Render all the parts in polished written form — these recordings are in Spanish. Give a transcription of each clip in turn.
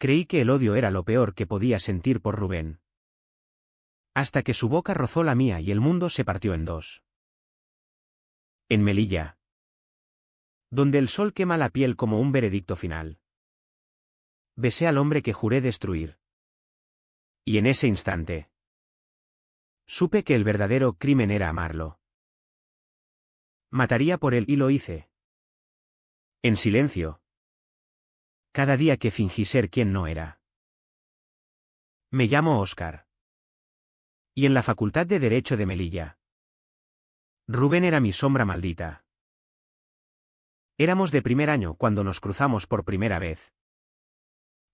Creí que el odio era lo peor que podía sentir por Rubén. Hasta que su boca rozó la mía y el mundo se partió en dos. En Melilla, donde el sol quema la piel como un veredicto final, besé al hombre que juré destruir. Y en ese instante, supe que el verdadero crimen era amarlo. Mataría por él y lo hice. En silencio. Cada día que fingí ser quien no era. Me llamo Óscar. Y en la Facultad de Derecho de Melilla, Rubén era mi sombra maldita. Éramos de primer año cuando nos cruzamos por primera vez.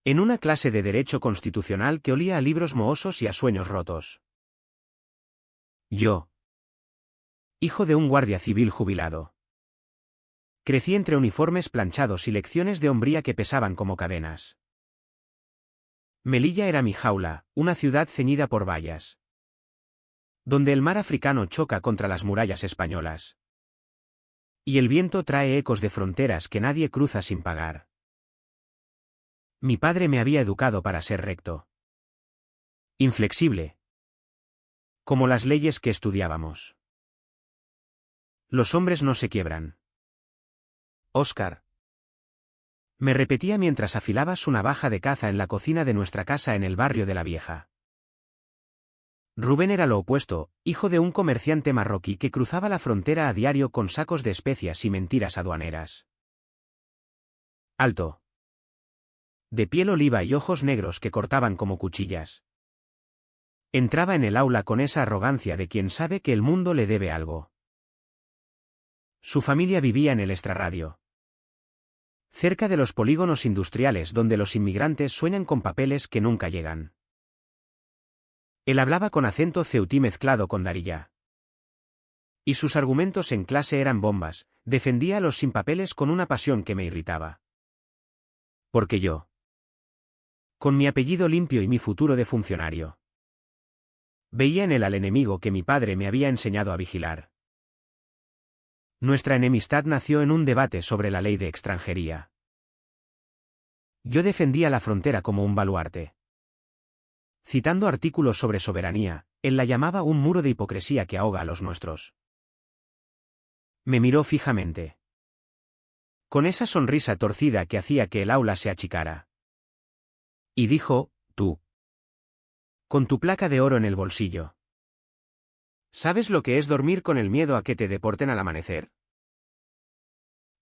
En una clase de Derecho Constitucional que olía a libros mohosos y a sueños rotos. Yo, hijo de un guardia civil jubilado, crecí entre uniformes planchados y lecciones de hombría que pesaban como cadenas. Melilla era mi jaula, una ciudad ceñida por vallas, donde el mar africano choca contra las murallas españolas. Y el viento trae ecos de fronteras que nadie cruza sin pagar. Mi padre me había educado para ser recto, inflexible, como las leyes que estudiábamos. Los hombres no se quiebran. Óscar, me repetía mientras afilaba su navaja de caza en la cocina de nuestra casa en el barrio de La Vieja. Rubén era lo opuesto, hijo de un comerciante marroquí que cruzaba la frontera a diario con sacos de especias y mentiras aduaneras. Alto, de piel oliva y ojos negros que cortaban como cuchillas. Entraba en el aula con esa arrogancia de quien sabe que el mundo le debe algo. Su familia vivía en el extrarradio, cerca de los polígonos industriales donde los inmigrantes sueñan con papeles que nunca llegan. Él hablaba con acento ceutí mezclado con darilla. Y sus argumentos en clase eran bombas, defendía a los sin papeles con una pasión que me irritaba. Porque yo, con mi apellido limpio y mi futuro de funcionario, veía en él al enemigo que mi padre me había enseñado a vigilar. Nuestra enemistad nació en un debate sobre la ley de extranjería. Yo defendía la frontera como un baluarte. Citando artículos sobre soberanía, él la llamaba un muro de hipocresía que ahoga a los nuestros. Me miró fijamente, con esa sonrisa torcida que hacía que el aula se achicara. Y dijo, tú, con tu placa de oro en el bolsillo, ¿sabes lo que es dormir con el miedo a que te deporten al amanecer?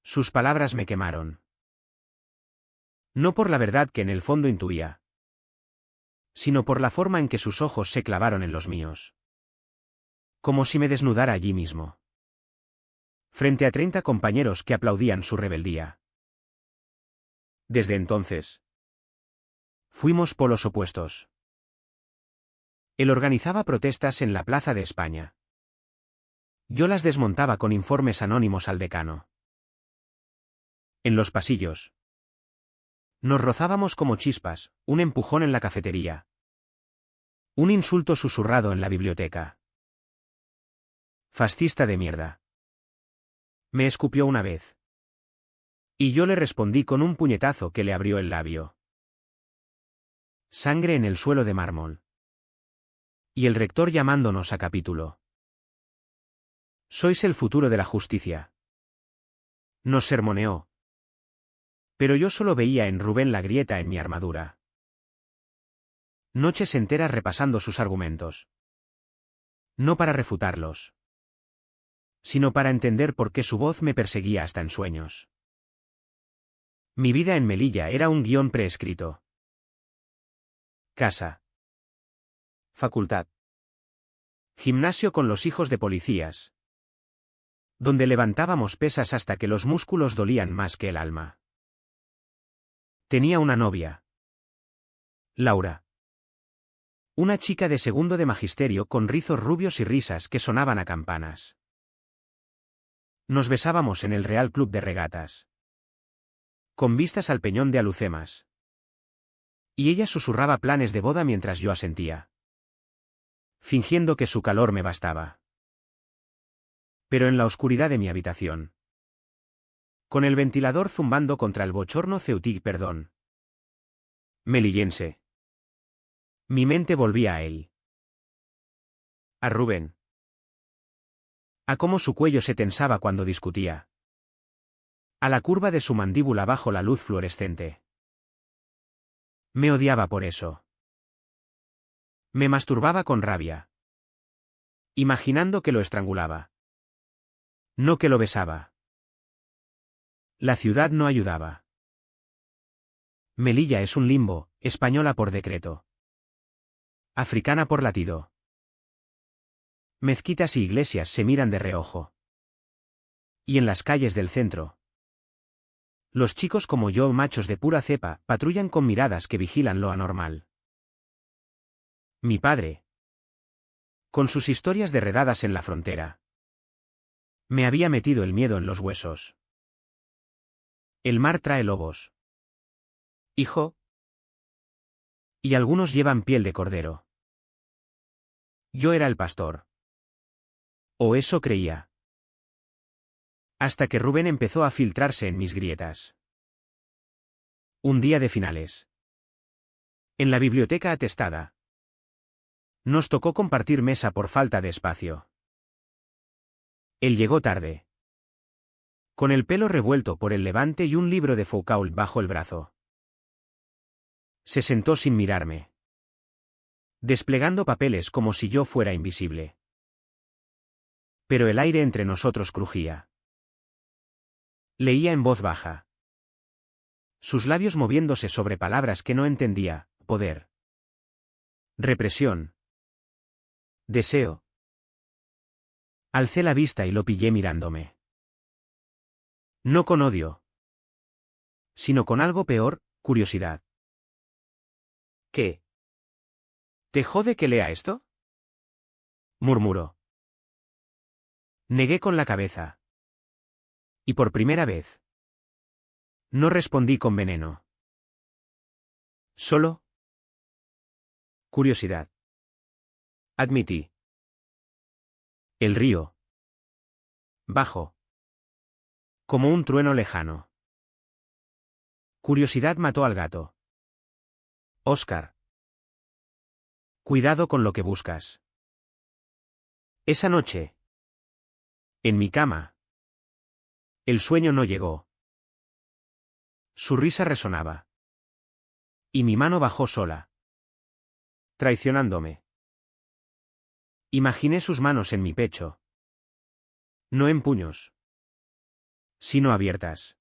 Sus palabras me quemaron. No por la verdad que en el fondo intuía, sino por la forma en que sus ojos se clavaron en los míos. Como si me desnudara allí mismo, frente a 30 compañeros que aplaudían su rebeldía. Desde entonces, fuimos polos opuestos. Él organizaba protestas en la Plaza de España. Yo las desmontaba con informes anónimos al decano. En los pasillos, nos rozábamos como chispas, un empujón en la cafetería, un insulto susurrado en la biblioteca. Fascista de mierda. Me escupió una vez. Y yo le respondí con un puñetazo que le abrió el labio. Sangre en el suelo de mármol. Y el rector llamándonos a capítulo. Sois el futuro de la justicia. Nos sermoneó. Pero yo solo veía en Rubén la grieta en mi armadura. Noches enteras repasando sus argumentos. No para refutarlos, sino para entender por qué su voz me perseguía hasta en sueños. Mi vida en Melilla era un guión preescrito. Casa. Facultad. Gimnasio con los hijos de policías, donde levantábamos pesas hasta que los músculos dolían más que el alma. Tenía una novia. Laura. Una chica de segundo de magisterio con rizos rubios y risas que sonaban a campanas. Nos besábamos en el Real Club de Regatas, con vistas al Peñón de Alucemas. Y ella susurraba planes de boda mientras yo asentía, fingiendo que su calor me bastaba. Pero en la oscuridad de mi habitación, con el ventilador zumbando contra el bochorno ceutí, perdón, Melillense. Mi mente volvía a él. A Rubén. A cómo su cuello se tensaba cuando discutía. A la curva de su mandíbula bajo la luz fluorescente. Me odiaba por eso. Me masturbaba con rabia. Imaginando que lo estrangulaba. No que lo besaba. La ciudad no ayudaba. Melilla es un limbo, española por decreto. Africana por latido. Mezquitas y iglesias se miran de reojo. Y en las calles del centro. Los chicos como yo, machos de pura cepa, patrullan con miradas que vigilan lo anormal. Mi padre. Con sus historias derredadas en la frontera. Me había metido el miedo en los huesos. El mar trae lobos. Hijo. Y algunos llevan piel de cordero. Yo era el pastor. O eso creía. Hasta que Rubén empezó a filtrarse en mis grietas. Un día de finales. En la biblioteca atestada. Nos tocó compartir mesa por falta de espacio. Él llegó tarde. Con el pelo revuelto por el levante y un libro de Foucault bajo el brazo. Se sentó sin mirarme. Desplegando papeles como si yo fuera invisible. Pero el aire entre nosotros crujía. Leía en voz baja. Sus labios moviéndose sobre palabras que no entendía: poder. Represión. Deseo. Alcé la vista y lo pillé mirándome. No con odio. Sino con algo peor, curiosidad. ¿Qué? ¿Te jode que lea esto? Murmuró. Negué con la cabeza. Y por primera vez. No respondí con veneno. Solo. Curiosidad. Admití. El río. Bajo. Como un trueno lejano. Curiosidad mató al gato. Oscar. Cuidado con lo que buscas. Esa noche. En mi cama. El sueño no llegó. Su risa resonaba. Y mi mano bajó sola. Traicionándome. Imaginé sus manos en mi pecho. No en puños. Sino abiertas.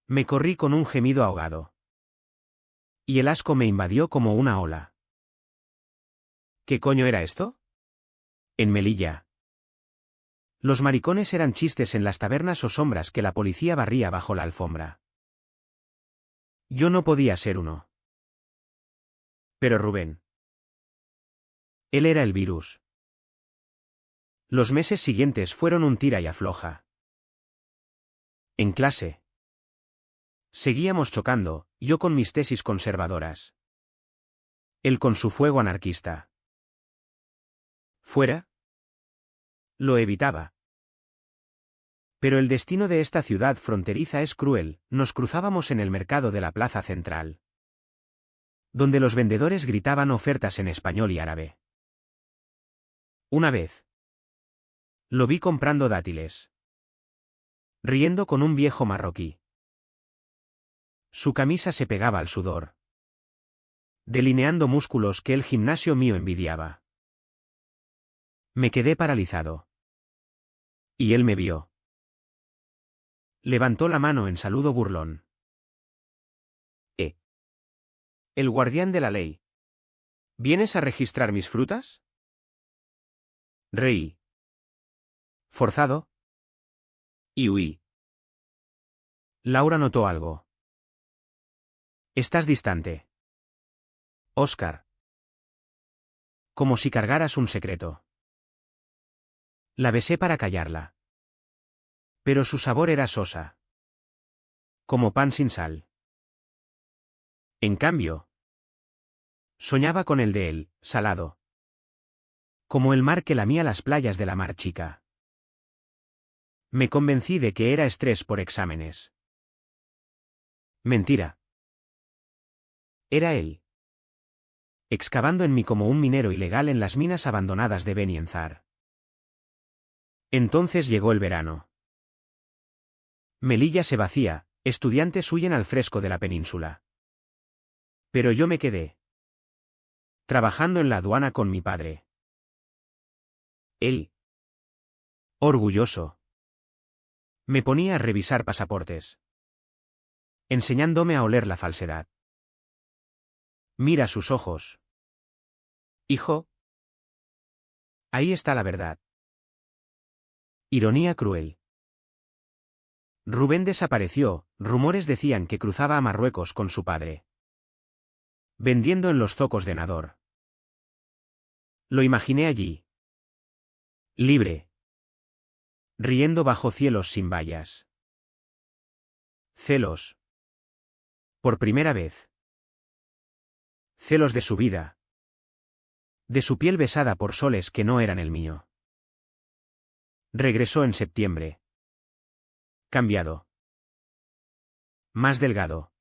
Me corrí con un gemido ahogado. Y el asco me invadió como una ola. ¿Qué coño era esto? En Melilla. Los maricones eran chistes en las tabernas o sombras que la policía barría bajo la alfombra. Yo no podía ser uno. Pero Rubén. Él era el virus. Los meses siguientes fueron un tira y afloja. En clase. Seguíamos chocando, yo con mis tesis conservadoras. Él con su fuego anarquista. ¿Fuera? Lo evitaba. Pero el destino de esta ciudad fronteriza es cruel. Nos cruzábamos en el mercado de la plaza central, donde los vendedores gritaban ofertas en español y árabe. Una vez. Lo vi comprando dátiles. Riendo con un viejo marroquí. Su camisa se pegaba al sudor, delineando músculos que el gimnasio mío envidiaba. Me quedé paralizado. Y él me vio. Levantó la mano en saludo burlón. El guardián de la ley. ¿Vienes a registrar mis frutas? Reí. Forzado. Y huí. Laura notó algo. Estás distante. Oscar. Como si cargaras un secreto. La besé para callarla. Pero su sabor era sosa. Como pan sin sal. En cambio, soñaba con el de él, salado. Como el mar que lamía las playas de la Mar Chica. Me convencí de que era estrés por exámenes. Mentira. Era él. Excavando en mí como un minero ilegal en las minas abandonadas de Benienzar. Entonces llegó el verano. Melilla se vacía, estudiantes huyen al fresco de la península. Pero yo me quedé. Trabajando en la aduana con mi padre. Él. Orgulloso. Me ponía a revisar pasaportes. Enseñándome a oler la falsedad. Mira sus ojos. Hijo. Ahí está la verdad. Ironía cruel. Rubén desapareció, rumores decían que cruzaba a Marruecos con su padre. Vendiendo en los zocos de Nador. Lo imaginé allí. Libre. Riendo bajo cielos sin vallas. Celos. Por primera vez. Celos de su vida. De su piel besada por soles que no eran el mío. Regresó en septiembre. Cambiado. Más delgado.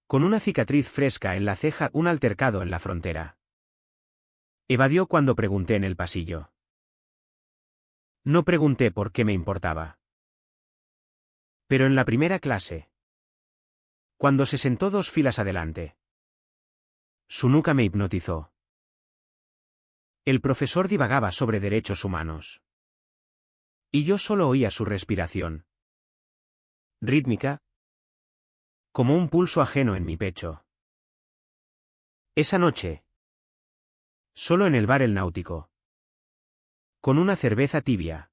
Con una cicatriz fresca en la ceja, un altercado en la frontera. Evadió cuando pregunté en el pasillo. No pregunté por qué me importaba. Pero en la primera clase. Cuando se sentó 2 filas adelante. Su nuca me hipnotizó. El profesor divagaba sobre derechos humanos. Y yo solo oía su respiración. Rítmica. Como un pulso ajeno en mi pecho. Esa noche. Solo en el bar El Náutico. Con una cerveza tibia.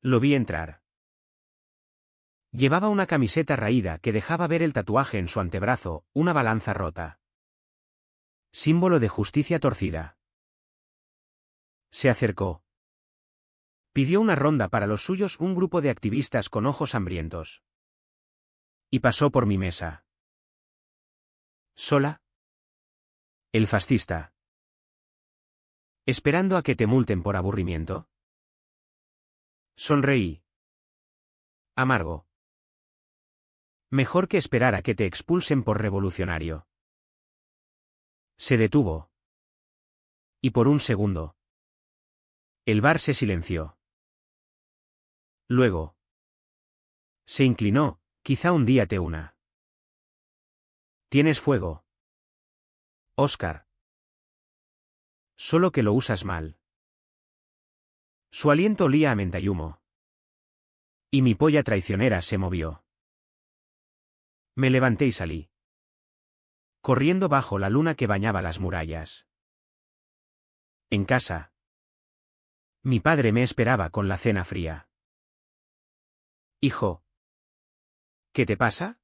Lo vi entrar. Llevaba una camiseta raída que dejaba ver el tatuaje en su antebrazo, una balanza rota. Símbolo de justicia torcida. Se acercó. Pidió una ronda para los suyos, un grupo de activistas con ojos hambrientos. Y pasó por mi mesa. ¿Sola? El fascista. ¿Esperando a que te multen por aburrimiento? Sonreí. Amargo. Mejor que esperar a que te expulsen por revolucionario. Se detuvo. Y por un segundo. El bar se silenció. Luego. Se inclinó, quizá un día te una. Tienes fuego. Oscar. Solo que lo usas mal. Su aliento olía a menta y humo. Y mi polla traicionera se movió. Me levanté y salí. Corriendo bajo la luna que bañaba las murallas. En casa. Mi padre me esperaba con la cena fría. Hijo. ¿Qué te pasa?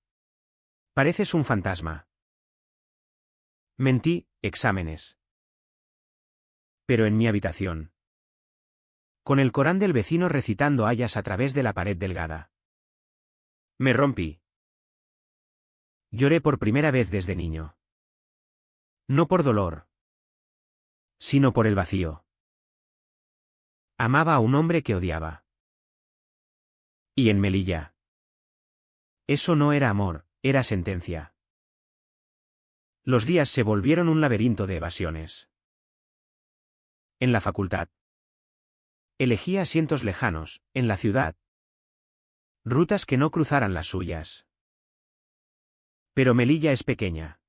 Pareces un fantasma. Mentí, exámenes. Pero en mi habitación. Con el Corán del vecino recitando ayas a través de la pared delgada. Me rompí. Lloré por primera vez desde niño. No por dolor. Sino por el vacío. Amaba a un hombre que odiaba. Y en Melilla. Eso no era amor, era sentencia. Los días se volvieron un laberinto de evasiones. En la facultad. Elegía asientos lejanos, en la ciudad. Rutas que no cruzaran las suyas. Pero Melilla es pequeña.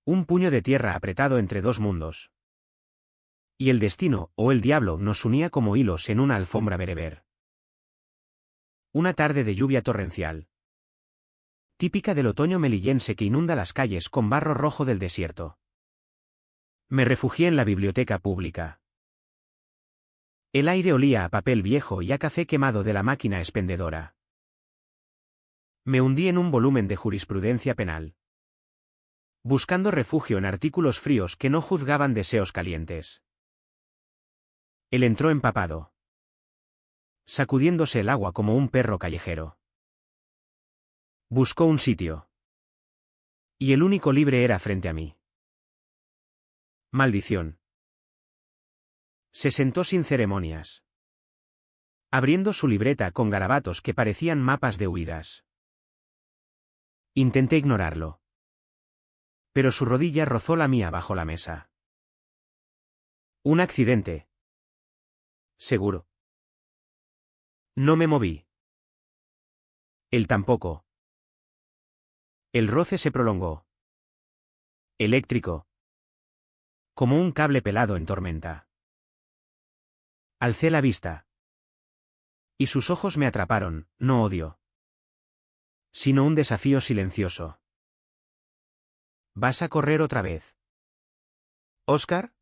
Un puño de tierra apretado entre 2 mundos. Y el destino, o el diablo, nos unía como hilos en una alfombra bereber. Una tarde de lluvia torrencial. Típica del otoño melillense que inunda las calles con barro rojo del desierto. Me refugié en la biblioteca pública. El aire olía a papel viejo y a café quemado de la máquina expendedora. Me hundí en un volumen de jurisprudencia penal. Buscando refugio en artículos fríos que no juzgaban deseos calientes. Él entró empapado. Sacudiéndose el agua como un perro callejero. Buscó un sitio. Y el único libre era frente a mí. Maldición. Se sentó sin ceremonias. Abriendo su libreta con garabatos que parecían mapas de huidas. Intenté ignorarlo. Pero su rodilla rozó la mía bajo la mesa. Un accidente. Seguro. No me moví. Él tampoco. El roce se prolongó. Eléctrico. Como un cable pelado en tormenta. Alcé la vista. Y sus ojos me atraparon, no odio. Sino un desafío silencioso. ¿Vas a correr otra vez? ¿Oscar?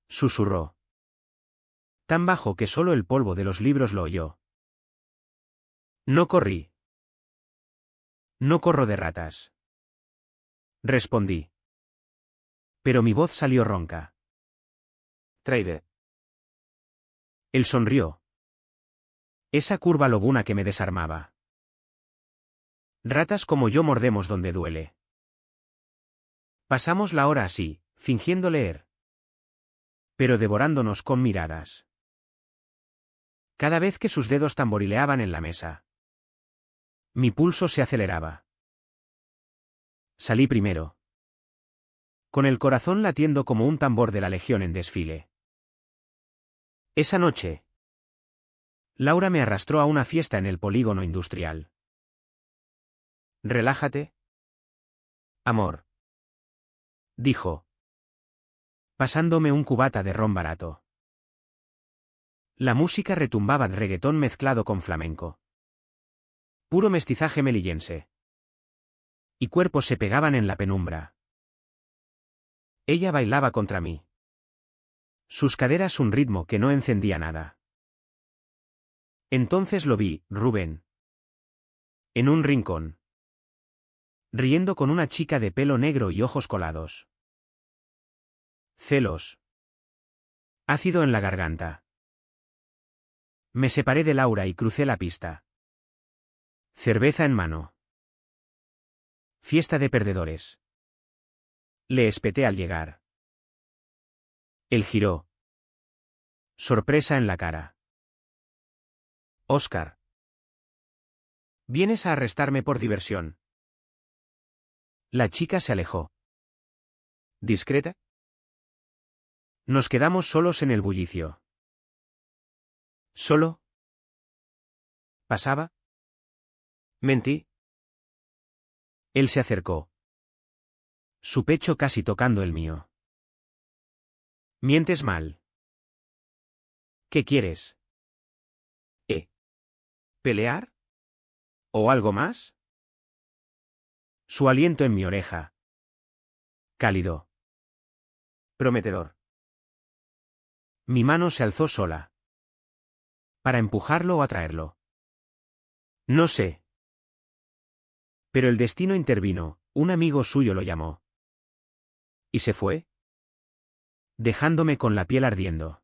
Susurró. Tan bajo que solo el polvo de los libros lo oyó. No corrí. No corro de ratas. Respondí. Pero mi voz salió ronca. Traide. Él sonrió. Esa curva lobuna que me desarmaba. Ratas como yo mordemos donde duele. Pasamos la hora así, fingiendo leer. Pero devorándonos con miradas. Cada vez que sus dedos tamborileaban en la mesa. Mi pulso se aceleraba. Salí primero. Con el corazón latiendo como un tambor de la Legión en desfile. Esa noche. Laura me arrastró a una fiesta en el polígono industrial. Relájate. Amor. Dijo. Pasándome un cubata de ron barato. La música retumbaba de reggaetón mezclado con flamenco. Puro mestizaje melillense. Y cuerpos se pegaban en la penumbra. Ella bailaba contra mí. Sus caderas un ritmo que no encendía nada. Entonces lo vi, Rubén. En un rincón. Riendo con una chica de pelo negro y ojos colados. Celos. Ácido en la garganta. Me separé de Laura y crucé la pista. Cerveza en mano. Fiesta de perdedores. Le espeté al llegar. Él giró. Sorpresa en la cara. Oscar. ¿Vienes a arrestarme por diversión? La chica se alejó. ¿Discreta? Nos quedamos solos en el bullicio. ¿Solo? ¿Pasaba? ¿Mentí? Él se acercó. Su pecho casi tocando el mío. Mientes mal. ¿Qué quieres? ¿Pelear? ¿O algo más? Su aliento en mi oreja. Cálido. Prometedor. Mi mano se alzó sola. Para empujarlo o atraerlo. No sé. Pero el destino intervino, un amigo suyo lo llamó. ¿Y se fue? Dejándome con la piel ardiendo.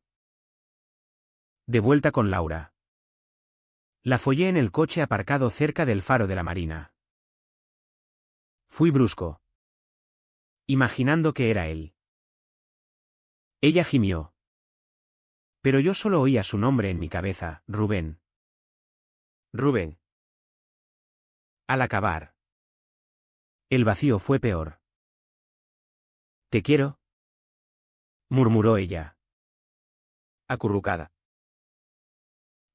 De vuelta con Laura. La follé en el coche aparcado cerca del faro de la marina. Fui brusco. Imaginando que era él. Ella gimió. Pero yo solo oía su nombre en mi cabeza, Rubén. Rubén. Al acabar. El vacío fue peor. ¿Te quiero? Murmuró ella. Acurrucada.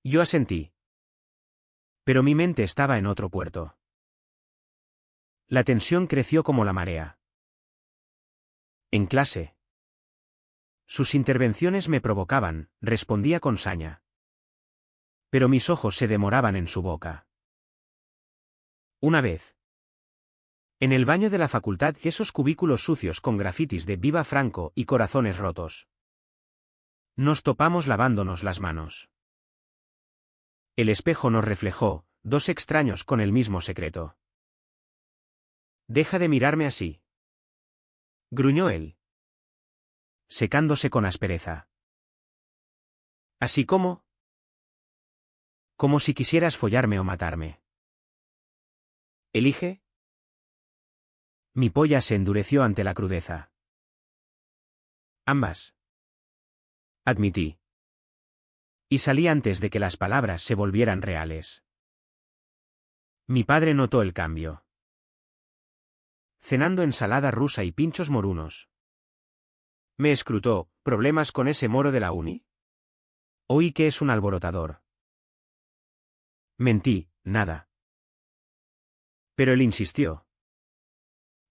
Yo asentí. Pero mi mente estaba en otro puerto. La tensión creció como la marea. En clase. Sus intervenciones me provocaban, respondía con saña. Pero mis ojos se demoraban en su boca. Una vez. En el baño de la facultad y esos cubículos sucios con grafitis de Viva Franco y corazones rotos. Nos topamos lavándonos las manos. El espejo nos reflejó, dos extraños con el mismo secreto. Deja de mirarme así. Gruñó él. Secándose con aspereza. Así como... Como si quisieras follarme o matarme. ¿Elige? Mi polla se endureció ante la crudeza. Ambas. Admití. Y salí antes de que las palabras se volvieran reales. Mi padre notó el cambio. cenando ensalada rusa y pinchos morunos. Me escrutó. ¿Problemas con ese moro de la uni? Oí que es un alborotador. Mentí, nada. Pero él insistió.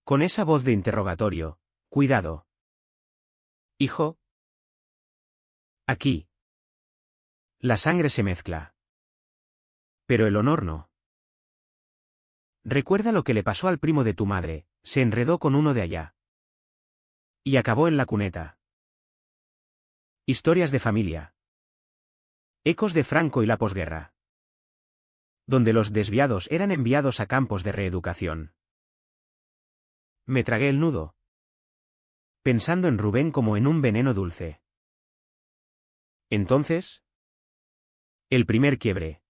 Con esa voz de interrogatorio. Cuidado. Hijo. Aquí. La sangre se mezcla. Pero el honor no. Recuerda lo que le pasó al primo de tu madre, se enredó con uno de allá. Y acabó en la cuneta. Historias de familia. Ecos de Franco y la posguerra. Donde los desviados eran enviados a campos de reeducación. Me tragué el nudo. Pensando en Rubén como en un veneno dulce. Entonces. El primer quiebre.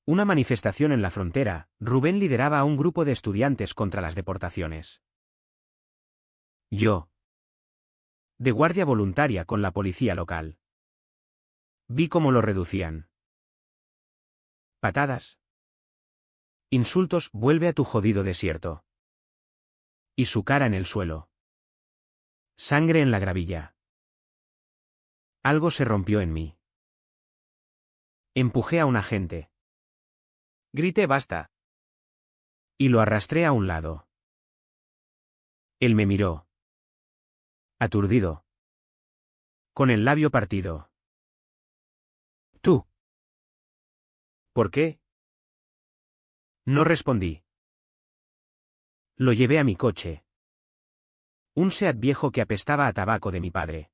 Una manifestación en la frontera, Rubén lideraba a un grupo de estudiantes contra las deportaciones. Yo. De guardia voluntaria con la policía local. Vi cómo lo reducían. Patadas. Insultos, vuelve a tu jodido desierto. Y su cara en el suelo. Sangre en la gravilla. Algo se rompió en mí. Empujé a un agente. Grité basta. Y lo arrastré a un lado. Él me miró. Aturdido. Con el labio partido. ¿Tú? ¿Por qué? No respondí. Lo llevé a mi coche. Un Seat viejo que apestaba a tabaco de mi padre.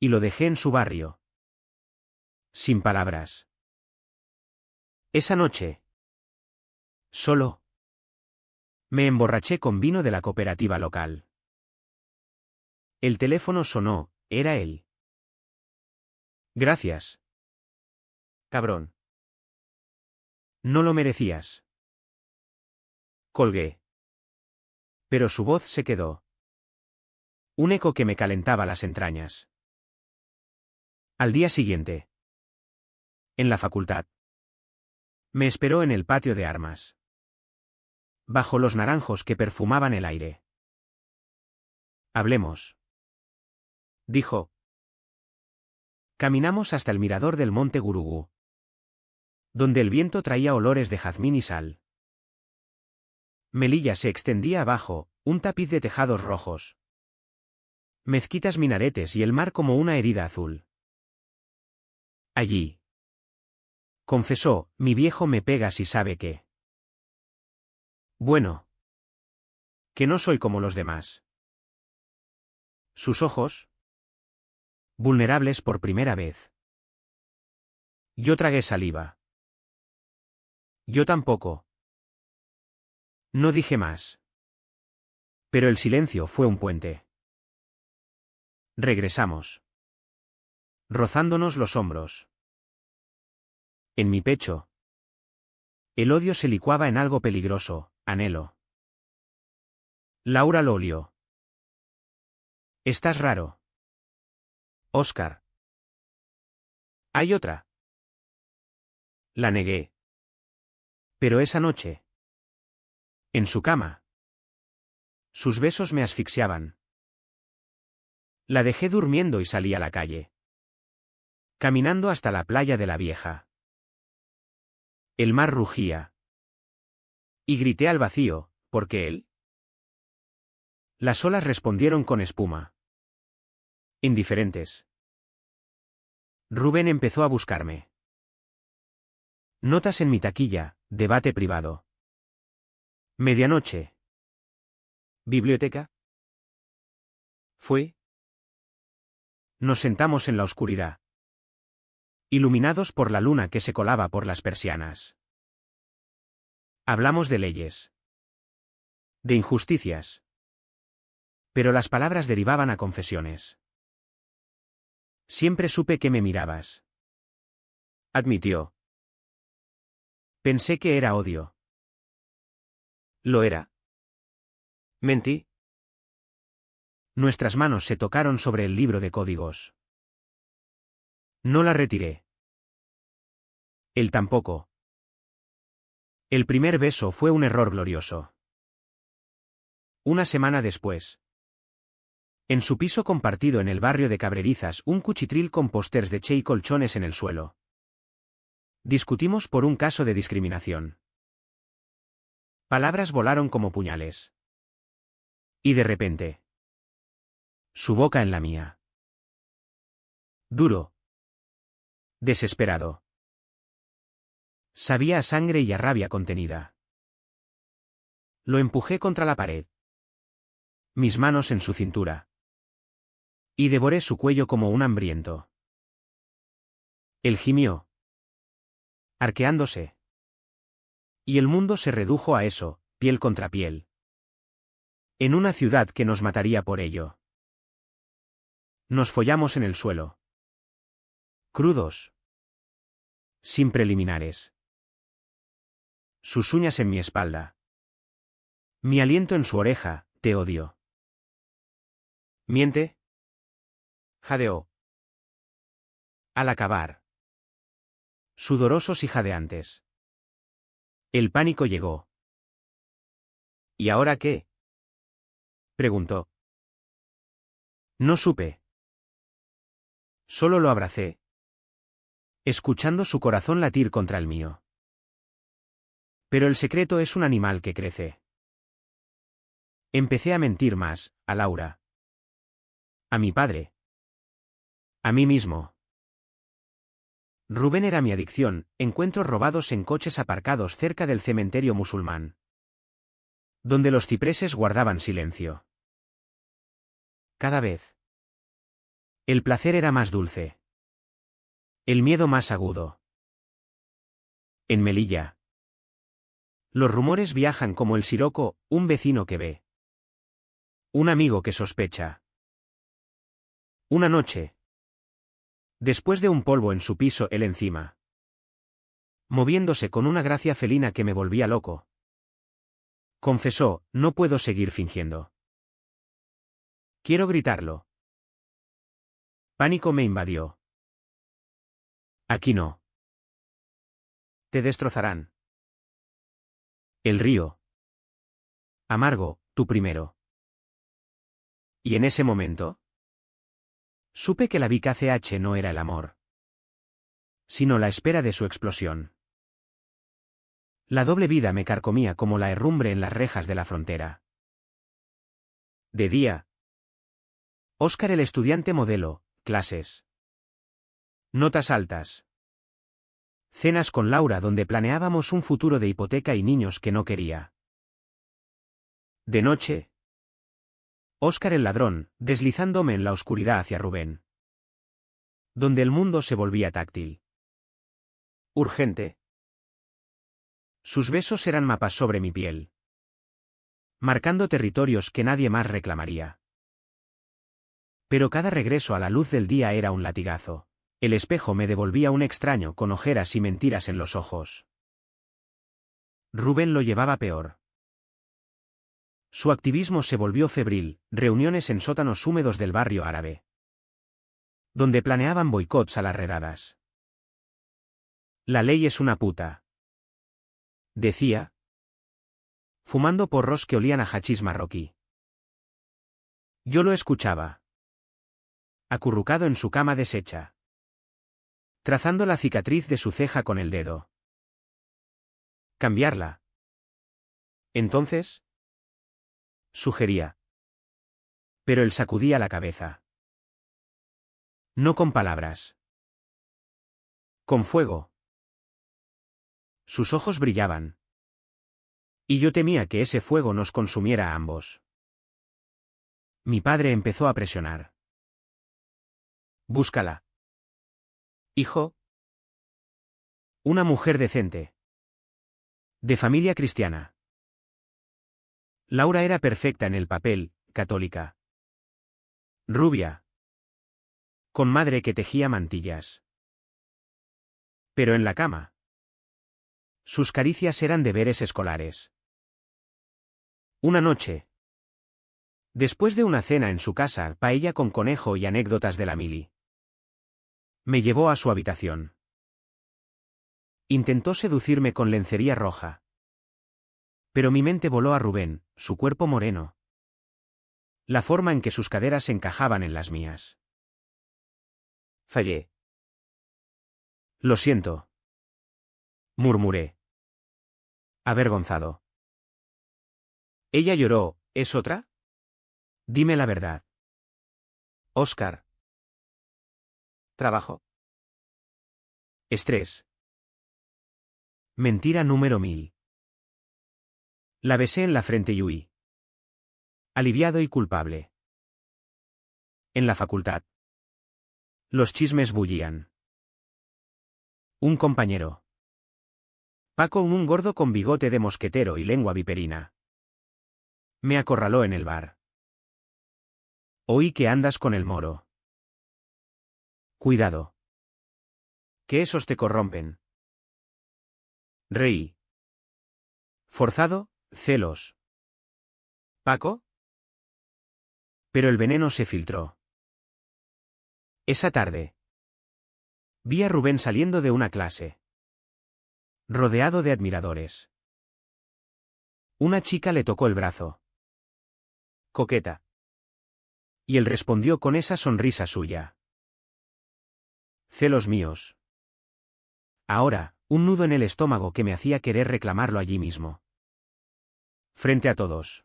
Y lo dejé en su barrio. Sin palabras. Esa noche. Solo. Me emborraché con vino de la cooperativa local. El teléfono sonó, era él. Gracias. Cabrón. No lo merecías. Colgué. Pero su voz se quedó. Un eco que me calentaba las entrañas. Al día siguiente. En la facultad. Me esperó en el patio de armas. Bajo los naranjos que perfumaban el aire. Hablemos. Dijo. Caminamos hasta el mirador del monte Gurugú. Donde el viento traía olores de jazmín y sal. Melilla se extendía abajo, un tapiz de tejados rojos. Mezquitas minaretes y el mar como una herida azul. Allí. Confesó, mi viejo me pega si sabe que. Bueno. Que no soy como los demás. Sus ojos. Vulnerables por primera vez. Yo tragué saliva. Yo tampoco. No dije más. Pero el silencio fue un puente. Regresamos. Rozándonos los hombros. En mi pecho. El odio se licuaba en algo peligroso, anhelo. Laura lo olió. Estás raro. Oscar. Hay otra. La negué. Pero esa noche. En su cama. Sus besos me asfixiaban. La dejé durmiendo y salí a la calle. Caminando hasta la playa de la Vieja. El mar rugía. Y grité al vacío, ¿por qué él? Las olas respondieron con espuma. Indiferentes. Rubén empezó a buscarme. Notas en mi taquilla, debate privado. Medianoche. ¿Biblioteca? ¿Fue? Nos sentamos en la oscuridad. Iluminados por la luna que se colaba por las persianas. Hablamos de leyes. De injusticias. Pero las palabras derivaban a confesiones. Siempre supe que me mirabas. Admitió. Pensé que era odio. ¿Lo era? Mentí. Nuestras manos se tocaron sobre el libro de códigos. No la retiré. Él tampoco. El primer beso fue un error glorioso. Una semana después. En su piso compartido en el barrio de Cabrerizas, un cuchitril con pósters de Che y colchones en el suelo. Discutimos por un caso de discriminación. Palabras volaron como puñales. Y de repente. Su boca en la mía. Duro. Desesperado. Sabía a sangre y a rabia contenida. Lo empujé contra la pared. Mis manos en su cintura. Y devoré su cuello como un hambriento. Él gimió, arqueándose. Y el mundo se redujo a eso, piel contra piel. En una ciudad que nos mataría por ello. Nos follamos en el suelo. Crudos. Sin preliminares. Sus uñas en mi espalda. Mi aliento en su oreja, te odio. ¿Miente? Jadeó. Al acabar. Sudorosos y jadeantes. El pánico llegó. ¿Y ahora qué? Preguntó. No supe. Solo lo abracé, escuchando su corazón latir contra el mío. Pero el secreto es un animal que crece. Empecé a mentir más, a Laura. A mi padre. A mí mismo. Rubén era mi adicción, encuentros robados en coches aparcados cerca del cementerio musulmán. Donde los cipreses guardaban silencio. Cada vez. El placer era más dulce. El miedo más agudo. En Melilla. Los rumores viajan como el siroco, un vecino que ve. Un amigo que sospecha. Una noche. Después de un polvo en su piso, él encima. Moviéndose con una gracia felina que me volvía loco. Confesó, no puedo seguir fingiendo. Quiero gritarlo. Pánico me invadió. Aquí no. Te destrozarán. El río. Amargo, tú primero. Y en ese momento. Supe que la VKCH no era el amor. Sino la espera de su explosión. La doble vida me carcomía como la herrumbre en las rejas de la frontera. De día. Óscar el estudiante modelo, clases. Notas altas. Cenas con Laura donde planeábamos un futuro de hipoteca y niños que no quería. De noche. Óscar el ladrón, deslizándome en la oscuridad hacia Rubén. Donde el mundo se volvía táctil. Urgente. Sus besos eran mapas sobre mi piel. Marcando territorios que nadie más reclamaría. Pero cada regreso a la luz del día era un latigazo. El espejo me devolvía un extraño con ojeras y mentiras en los ojos. Rubén lo llevaba peor. Su activismo se volvió febril, reuniones en sótanos húmedos del barrio árabe. Donde planeaban boicots a las redadas. La ley es una puta. Decía. Fumando porros que olían a hachís marroquí. Yo lo escuchaba. Acurrucado en su cama deshecha. Trazando la cicatriz de su ceja con el dedo. Cambiarla. Entonces. Sugería. Pero él sacudía la cabeza. No con palabras. Con fuego. Sus ojos brillaban. Y yo temía que ese fuego nos consumiera a ambos. Mi padre empezó a presionar. Búscala. Hijo. Una mujer decente. De familia cristiana. Laura era perfecta en el papel, católica. Rubia. Con madre que tejía mantillas. Pero en la cama. Sus caricias eran deberes escolares. Una noche. Después de una cena en su casa, paella con conejo y anécdotas de la mili. Me llevó a su habitación. Intentó seducirme con lencería roja. Pero mi mente voló a Rubén, su cuerpo moreno, La forma en que sus caderas encajaban en las mías. Fallé. Lo siento. Murmuré. Avergonzado. Ella lloró. ¿Es otra? Dime la verdad. Oscar. Trabajo. Estrés. Mentira número 1000. La besé en la frente y huí. Aliviado y culpable. En la facultad. Los chismes bullían. Un compañero. Paco, un gordo con bigote de mosquetero y lengua viperina. Me acorraló en el bar. Oí que andas con el moro. Cuidado. Que esos te corrompen. Reí. Forzado, celos. ¿Paco? Pero el veneno se filtró. Esa tarde. Vi a Rubén saliendo de una clase. Rodeado de admiradores. Una chica le tocó el brazo. Coqueta. Y él respondió con esa sonrisa suya. Celos míos. Ahora, un nudo en el estómago que me hacía querer reclamarlo allí mismo. Frente a todos.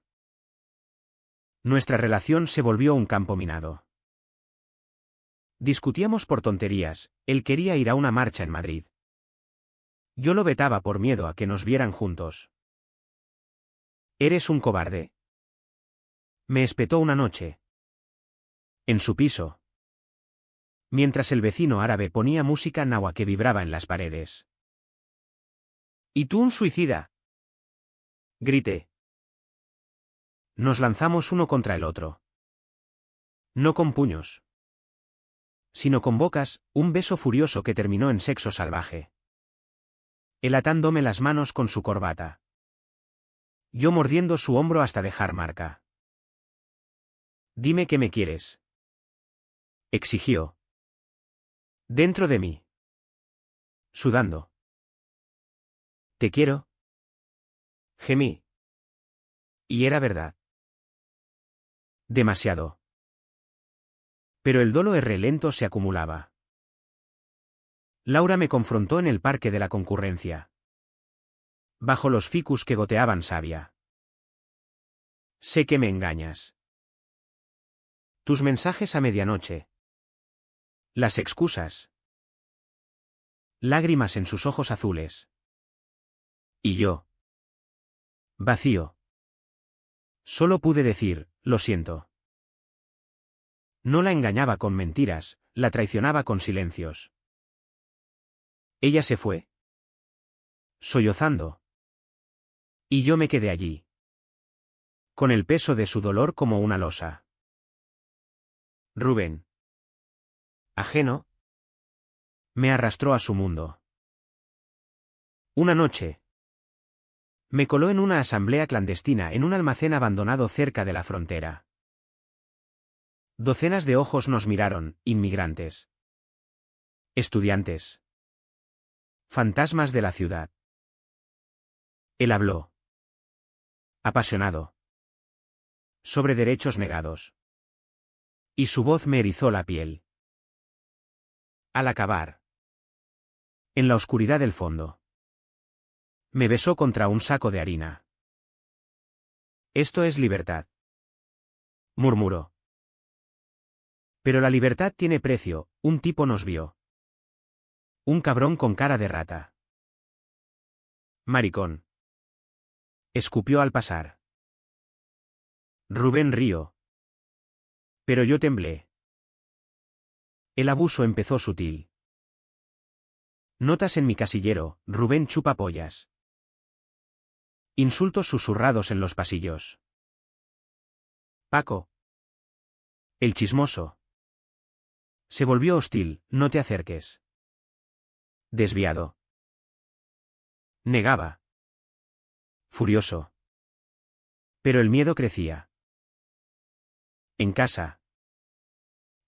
Nuestra relación se volvió un campo minado. Discutíamos por tonterías, él quería ir a una marcha en Madrid. Yo lo vetaba por miedo a que nos vieran juntos. Eres un cobarde. Me espetó una noche. En su piso. Mientras el vecino árabe ponía música nahua que vibraba en las paredes. ¿Y tú un suicida? Grité. Nos lanzamos uno contra el otro. No con puños. Sino con bocas, un beso furioso que terminó en sexo salvaje. Él atándome las manos con su corbata. Yo mordiendo su hombro hasta dejar marca. Dime que me quieres. Exigió. Dentro de mí. Sudando. Te quiero. Gemí. Y era verdad. Demasiado. Pero el dolo lento se acumulaba. Laura me confrontó en el parque de la concurrencia. Bajo los ficus que goteaban savia. Sé que me engañas. Tus mensajes a medianoche. Las excusas. Lágrimas en sus ojos azules. Y yo. Vacío. Solo pude decir, lo siento. No la engañaba con mentiras, la traicionaba con silencios. Ella se fue. Sollozando. Y yo me quedé allí. Con el peso de su dolor como una losa. Rubén. Ajeno. Me arrastró a su mundo. Una noche. Me coló en una asamblea clandestina en un almacén abandonado cerca de la frontera. Docenas de ojos nos miraron, inmigrantes. Estudiantes. Fantasmas de la ciudad. Él habló. Apasionado. Sobre derechos negados. Y su voz me erizó la piel. Al acabar. En la oscuridad del fondo. Me besó contra un saco de harina. Esto es libertad. Murmuró. Pero la libertad tiene precio, un tipo nos vio. Un cabrón con cara de rata. Maricón. Escupió al pasar. Rubén rió. Pero yo temblé. El abuso empezó sutil. Notas en mi casillero, Rubén chupa pollas. Insultos susurrados en los pasillos. Paco. El chismoso. Se volvió hostil, no te acerques. Desviado. Negaba. Furioso. Pero el miedo crecía. En casa.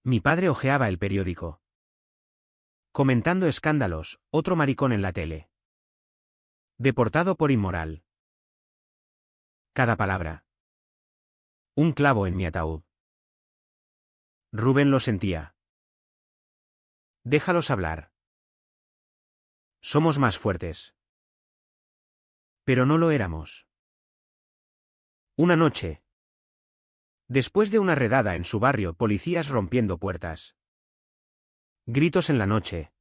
Mi padre hojeaba el periódico. Comentando escándalos, otro maricón en la tele. Deportado por inmoral. Cada palabra. Un clavo en mi ataúd. Rubén lo sentía. Déjalos hablar. Somos más fuertes. Pero no lo éramos. Una noche. Después de una redada en su barrio, policías rompiendo puertas. Gritos en la noche.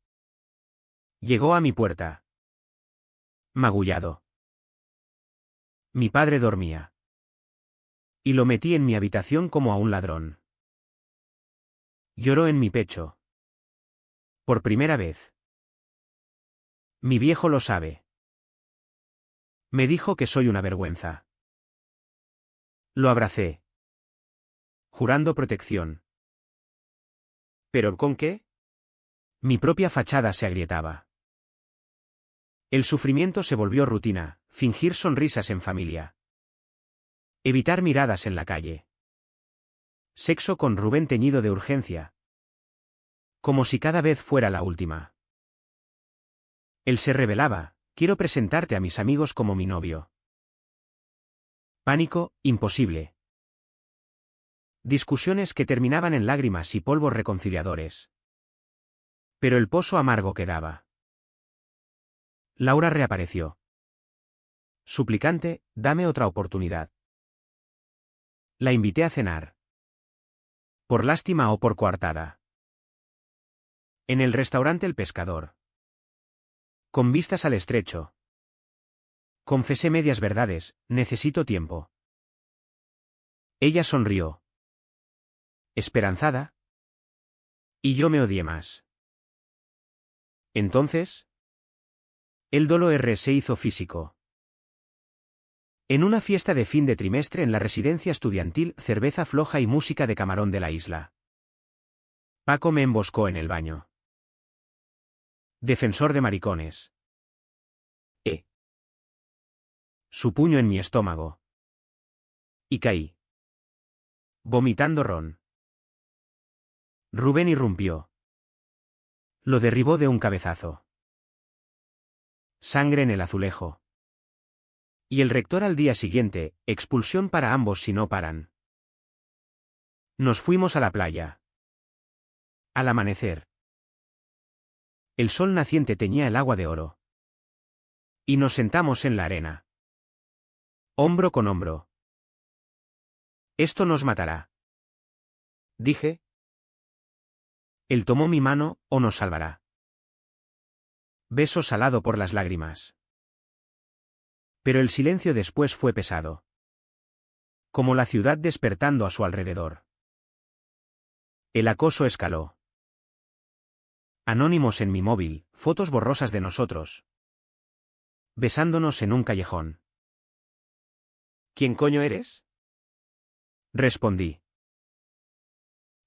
Llegó a mi puerta. Magullado. Mi padre dormía. Y lo metí en mi habitación como a un ladrón. Lloró en mi pecho. Por primera vez. Mi viejo lo sabe. Me dijo que soy una vergüenza. Lo abracé. Jurando protección. ¿Pero con qué? Mi propia fachada se agrietaba. El sufrimiento se volvió rutina, fingir sonrisas en familia. Evitar miradas en la calle. Sexo con Rubén teñido de urgencia. Como si cada vez fuera la última. Él se revelaba, quiero presentarte a mis amigos como mi novio. Pánico, imposible. Discusiones que terminaban en lágrimas y polvos reconciliadores. Pero el pozo amargo quedaba. Laura reapareció. Suplicante, dame otra oportunidad. La invité a cenar. Por lástima o por coartada. En el restaurante El Pescador. Con vistas al estrecho. Confesé medias verdades, necesito tiempo. Ella sonrió. Esperanzada. Y yo me odié más. Entonces, el dolor se hizo físico. En una fiesta de fin de trimestre en la residencia estudiantil, cerveza floja y música de Camarón de la Isla. Paco me emboscó en el baño. Defensor de maricones. Su puño en mi estómago. Y caí. Vomitando ron. Rubén irrumpió. Lo derribó de un cabezazo. Sangre en el azulejo. Y el rector al día siguiente, expulsión para ambos si no paran. Nos fuimos a la playa. Al amanecer. El sol naciente teñía el agua de oro. Y nos sentamos en la arena. Hombro con hombro. Esto nos matará. Dije. Él tomó mi mano, o nos salvará. Beso salado por las lágrimas. Pero el silencio después fue pesado. Como la ciudad despertando a su alrededor. El acoso escaló. Anónimos en mi móvil, fotos borrosas de nosotros. Besándonos en un callejón. ¿Quién coño eres? Respondí.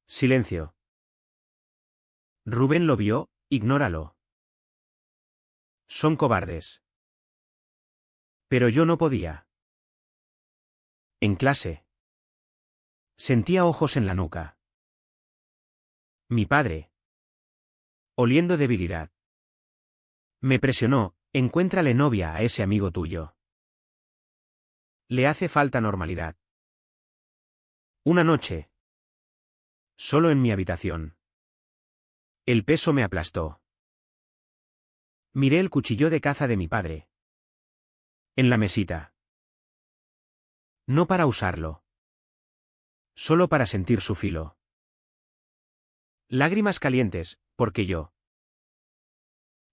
Silencio. Rubén lo vio, ignóralo. Son cobardes. Pero yo no podía. En clase. Sentía ojos en la nuca. Mi padre. Oliendo debilidad. Me presionó, encuéntrale novia a ese amigo tuyo. Le hace falta normalidad. Una noche. Solo en mi habitación. El peso me aplastó. Miré el cuchillo de caza de mi padre. En la mesita. No para usarlo. Solo para sentir su filo. Lágrimas calientes, porque yo.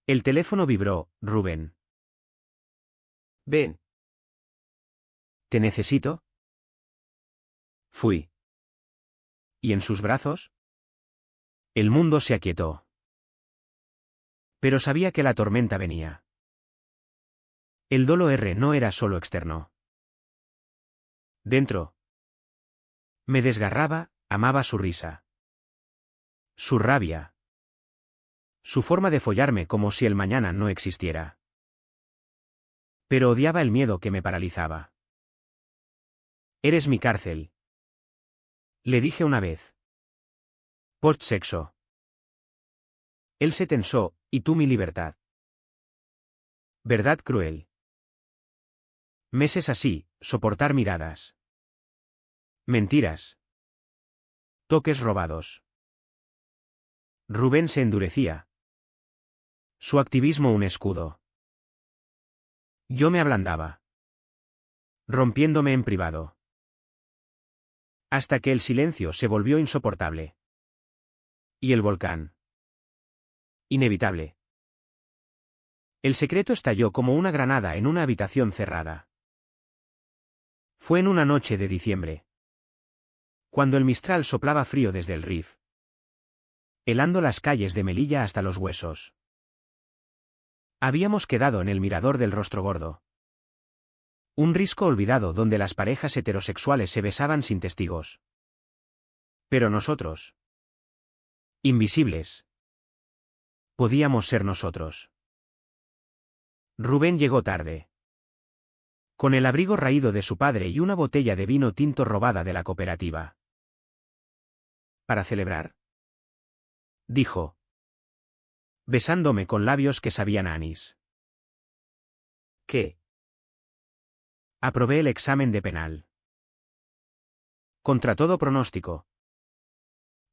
El teléfono vibró, Rubén. Ven. ¿Te necesito? Fui. ¿Y en sus brazos? El mundo se aquietó. Pero sabía que la tormenta venía. El dolor no era solo externo. Dentro. Me desgarraba, amaba su risa. Su rabia. Su forma de follarme como si el mañana no existiera. Pero odiaba el miedo que me paralizaba. Eres mi cárcel. Le dije una vez. Post-sexo. Él se tensó, y tú mi libertad. Verdad cruel. Meses así, soportar miradas. Mentiras. Toques robados. Rubén se endurecía. Su activismo un escudo. Yo me ablandaba. Rompiéndome en privado. Hasta que el silencio se volvió insoportable. Y el volcán. Inevitable. El secreto estalló como una granada en una habitación cerrada. Fue en una noche de diciembre. Cuando el mistral soplaba frío desde el Rif. Helando las calles de Melilla hasta los huesos. Habíamos quedado en el mirador del Rostro Gordo. Un risco olvidado donde las parejas heterosexuales se besaban sin testigos. Pero nosotros. Invisibles. Podíamos ser nosotros. Rubén llegó tarde. Con el abrigo raído de su padre y una botella de vino tinto robada de la cooperativa. ¿Para celebrar? Dijo. Besándome con labios que sabían a anís. ¿Qué? Aprobé el examen de penal. Contra todo pronóstico.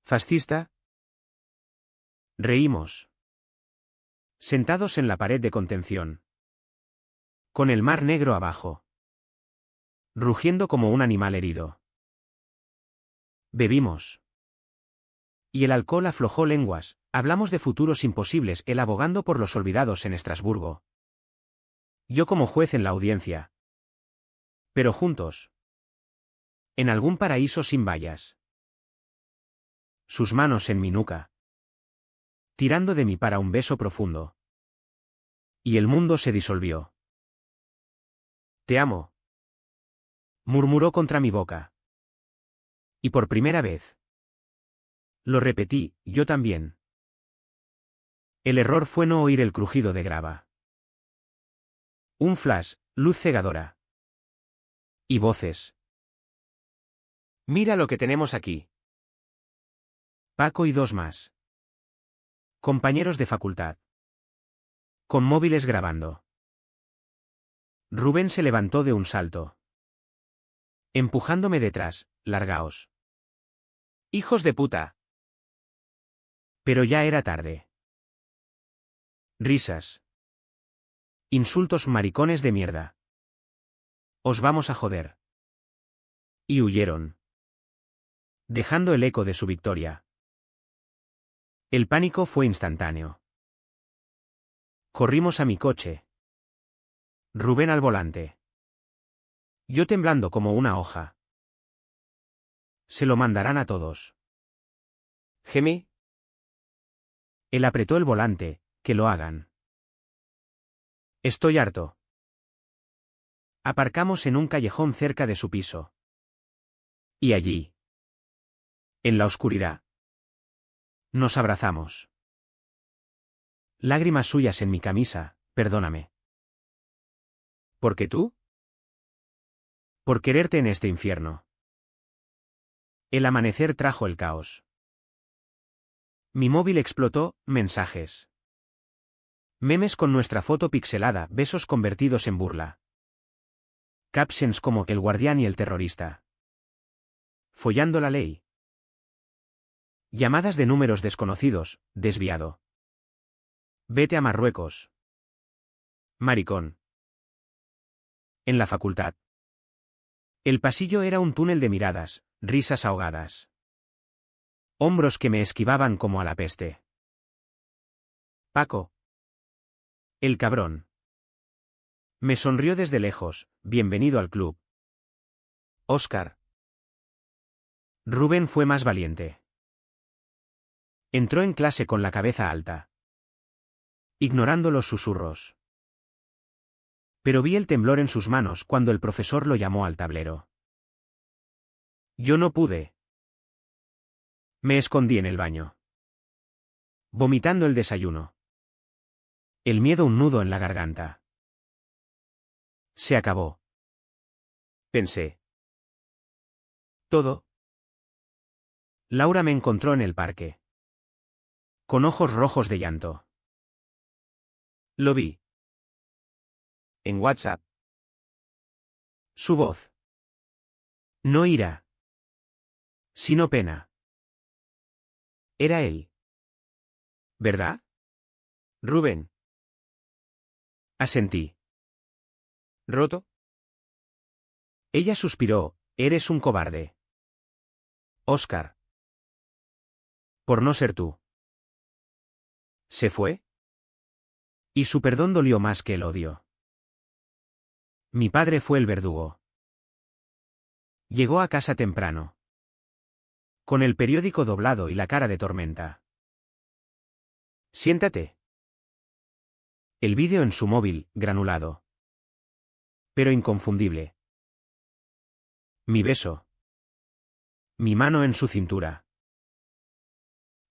¿Fascista? Reímos. Sentados en la pared de contención. Con el mar negro abajo. Rugiendo como un animal herido. Bebimos. Y el alcohol aflojó lenguas, hablamos de futuros imposibles, él abogando por los olvidados en Estrasburgo. Yo como juez en la audiencia. Pero juntos. En algún paraíso sin vallas. Sus manos en mi nuca. Tirando de mí para un beso profundo. Y el mundo se disolvió. Te amo. Murmuró contra mi boca. Y por primera vez. Lo repetí, yo también. El error fue no oír el crujido de grava. Un flash, luz cegadora. Y voces. Mira lo que tenemos aquí. Paco y dos más. Compañeros de facultad. Con móviles grabando. Rubén se levantó de un salto. Empujándome detrás, largaos. Hijos de puta. Pero ya era tarde. Risas. Insultos maricones de mierda. Os vamos a joder. Y huyeron. Dejando el eco de su victoria. El pánico fue instantáneo. Corrimos a mi coche. Rubén al volante. Yo temblando como una hoja. Se lo mandarán a todos. Gemí. Él apretó el volante, que lo hagan. Estoy harto. Aparcamos en un callejón cerca de su piso. Y allí. En la oscuridad. Nos abrazamos. Lágrimas suyas en mi camisa, perdóname. ¿Por qué tú? Por quererte en este infierno. El amanecer trajo el caos. Mi móvil explotó, mensajes. Memes con nuestra foto pixelada, besos convertidos en burla. Captions como el guardián y el terrorista. Follando la ley. Llamadas de números desconocidos, desviado. Vete a Marruecos. Maricón. En la facultad. El pasillo era un túnel de miradas, risas ahogadas. Hombros que me esquivaban como a la peste. Paco. El cabrón. Me sonrió desde lejos, bienvenido al club. Óscar. Rubén fue más valiente. Entró en clase con la cabeza alta. Ignorando los susurros. Pero vi el temblor en sus manos cuando el profesor lo llamó al tablero. Yo no pude. Me escondí en el baño. Vomitando el desayuno. El miedo un nudo en la garganta. Se acabó. Pensé. Todo. Laura me encontró en el parque. Con ojos rojos de llanto. Lo vi. En WhatsApp. Su voz. No ira. Sino pena. Era él. ¿Verdad? Rubén. Asentí. ¿Roto? Ella suspiró, eres un cobarde. Oscar. Por no ser tú. ¿Se fue? Y su perdón dolió más que el odio. Mi padre fue el verdugo. Llegó a casa temprano. Con el periódico doblado y la cara de tormenta. Siéntate. El vídeo en su móvil, granulado. Pero inconfundible. Mi beso. Mi mano en su cintura.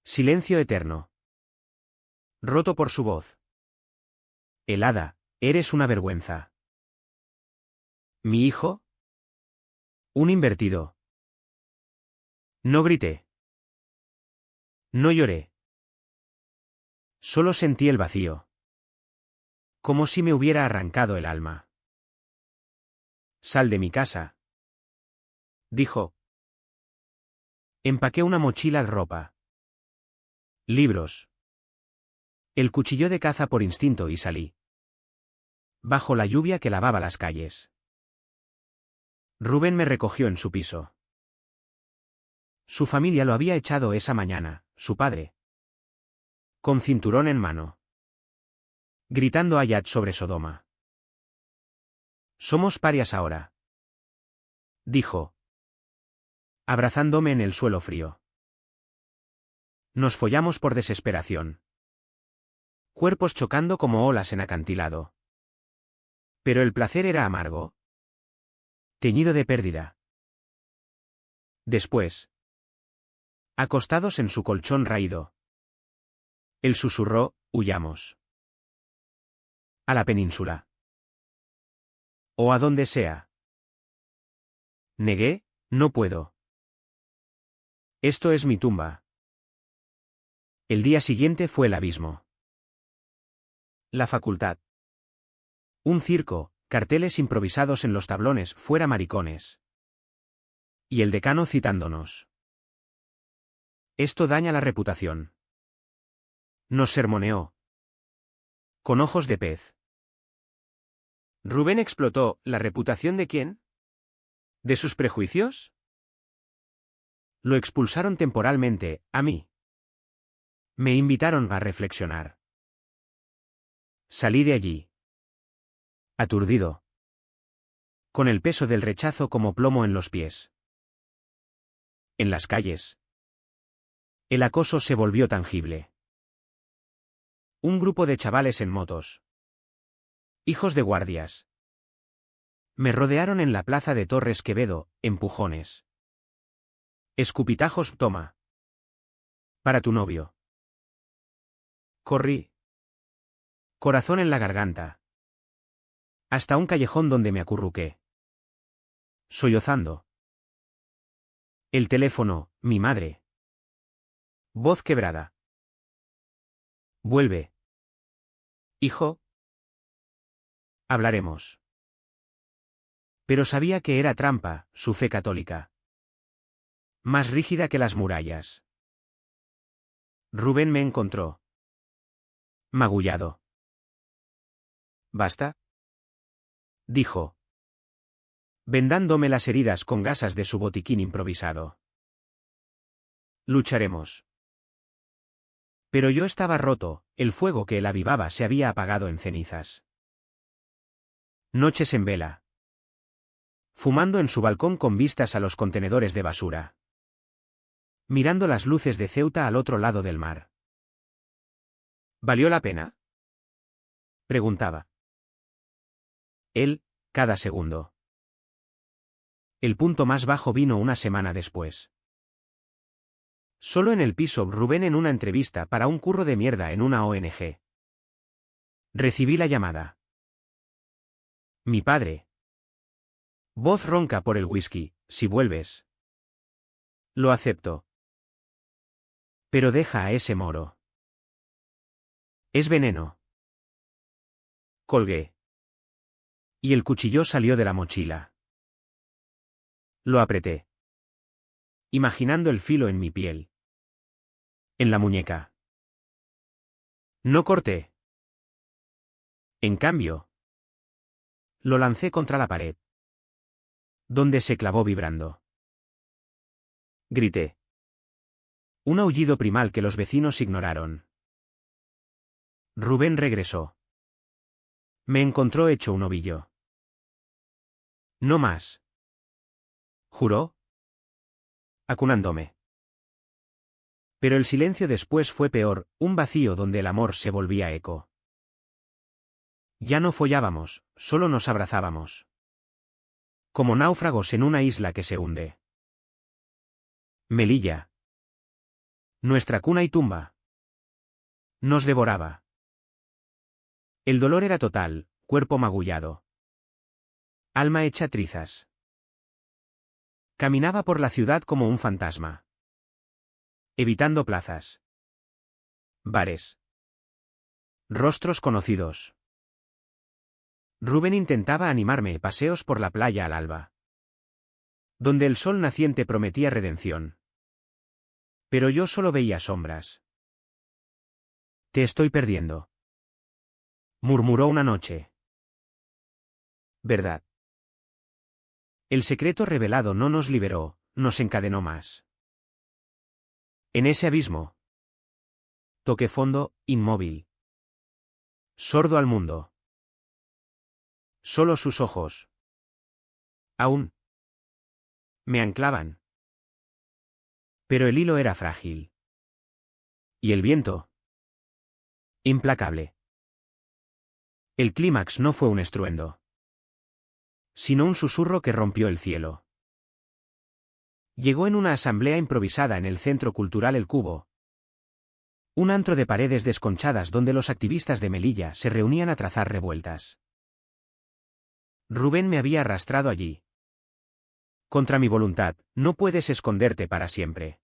Silencio eterno. Roto por su voz. Helada, eres una vergüenza. ¿Mi hijo? Un invertido. No grité. No lloré. Solo sentí el vacío. Como si me hubiera arrancado el alma. Sal de mi casa. Dijo. Empaqué una mochila de ropa. Libros. El cuchillo de caza por instinto y salí. Bajo la lluvia que lavaba las calles. Rubén me recogió en su piso. Su familia lo había echado esa mañana, su padre. Con cinturón en mano. Gritando ayat sobre Sodoma. Somos parias ahora. Dijo. Abrazándome en el suelo frío. Nos follamos por desesperación. Cuerpos chocando como olas en acantilado. Pero el placer era amargo. Teñido de pérdida. Después. Acostados en su colchón raído. Él susurró, huyamos. A la península. O a donde sea. Negué, no puedo. Esto es mi tumba. El día siguiente fue el abismo. La facultad. Un circo, carteles improvisados en los tablones, fuera maricones. Y el decano citándonos. Esto daña la reputación. Nos sermoneó. Con ojos de pez. Rubén explotó. ¿La reputación de quién? ¿De sus prejuicios? Lo expulsaron temporalmente, a mí. Me invitaron a reflexionar. Salí de allí. Aturdido. Con el peso del rechazo como plomo en los pies. En las calles. El acoso se volvió tangible. Un grupo de chavales en motos. Hijos de guardias. Me rodearon en la plaza de Torres Quevedo, empujones. Escupitajos, toma. Para tu novio. Corrí. Corazón en la garganta. Hasta un callejón donde me acurruqué. Sollozando. El teléfono, mi madre. Voz quebrada. Vuelve. Hijo. Hablaremos. Pero sabía que era trampa, su fe católica. Más rígida que las murallas. Rubén me encontró. Magullado. ¿Basta? Dijo. Vendándome las heridas con gasas de su botiquín improvisado. Lucharemos. Pero yo estaba roto, el fuego que él avivaba se había apagado en cenizas. Noches en vela. Fumando en su balcón con vistas a los contenedores de basura. Mirando las luces de Ceuta al otro lado del mar. ¿Valió la pena? Preguntaba. Él, cada segundo. El punto más bajo vino una semana después. Solo en el piso, Rubén en una entrevista para un curro de mierda en una ONG. Recibí la llamada. Mi padre. Voz ronca por el whisky, si vuelves. Lo acepto. Pero deja a ese moro. Es veneno. Colgué. Y el cuchillo salió de la mochila. Lo apreté. imaginando el filo en mi piel. En la muñeca. No corté. En cambio, lo lancé contra la pared, donde se clavó vibrando. Grité. Un aullido primal que los vecinos ignoraron. Rubén regresó. Me encontró hecho un ovillo. No más. Juró, acunándome. Pero el silencio después fue peor, un vacío donde el amor se volvía eco. Ya no follábamos, solo nos abrazábamos. Como náufragos en una isla que se hunde. Melilla. Nuestra cuna y tumba. Nos devoraba. El dolor era total, cuerpo magullado. Alma hecha trizas. Caminaba por la ciudad como un fantasma. Evitando plazas. Bares. Rostros conocidos. Rubén intentaba animarme paseos por la playa al alba. Donde el sol naciente prometía redención. Pero yo solo veía sombras. Te estoy perdiendo. Murmuró una noche. ¿Verdad? El secreto revelado no nos liberó, nos encadenó más. En ese abismo. Toqué fondo, inmóvil. Sordo al mundo. Solo sus ojos. Aún. Me anclaban. Pero el hilo era frágil. Y el viento. Implacable. El clímax no fue un estruendo. Sino un susurro que rompió el cielo. Llegó en una asamblea improvisada en el Centro Cultural El Cubo. Un antro de paredes desconchadas donde los activistas de Melilla se reunían a trazar revueltas. Rubén me había arrastrado allí. Contra mi voluntad, no puedes esconderte para siempre.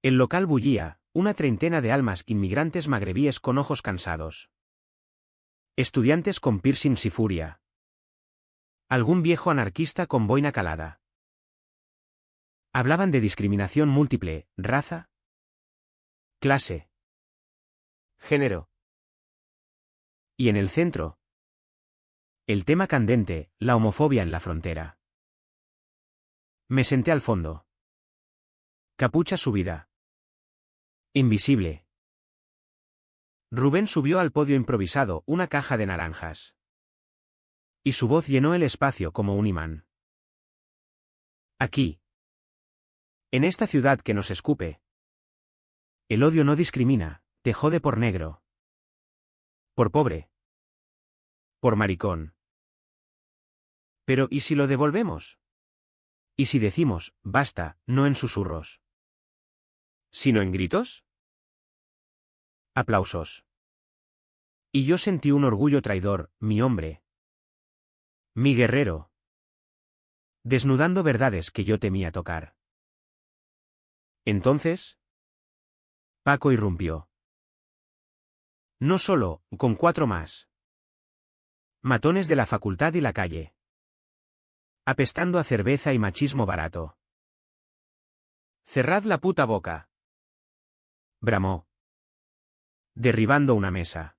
El local bullía, una treintena de almas inmigrantes magrebíes con ojos cansados. Estudiantes con piercings y furia. Algún viejo anarquista con boina calada. Hablaban de discriminación múltiple, raza, clase, género. Y en el centro, el tema candente, la homofobia en la frontera. Me senté al fondo. Capucha subida. Invisible. Rubén subió al podio improvisado una caja de naranjas. Y su voz llenó el espacio como un imán. Aquí. En esta ciudad que nos escupe. El odio no discrimina, te jode por negro. Por pobre. Por maricón. Pero ¿y si lo devolvemos? ¿Y si decimos, basta, no en susurros? ¿Sino en gritos? Aplausos. Y yo sentí un orgullo traidor, mi hombre. Mi guerrero. Desnudando verdades que yo temía tocar. Entonces, Paco irrumpió. No solo, con 4 más. Matones de la facultad y la calle. Apestando a cerveza y machismo barato. Cerrad la puta boca. Bramó. Derribando una mesa.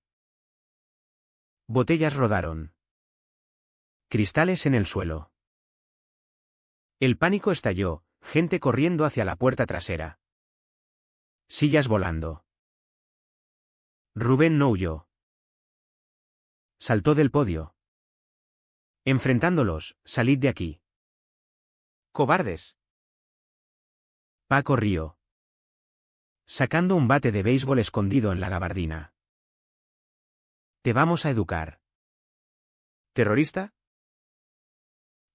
Botellas rodaron. Cristales en el suelo. El pánico estalló, gente corriendo hacia la puerta trasera. Sillas volando. Rubén no huyó. Saltó del podio. Enfrentándolos, salid de aquí. Cobardes. Paco rió. Sacando un bate de béisbol escondido en la gabardina. Te vamos a educar. ¿Terrorista?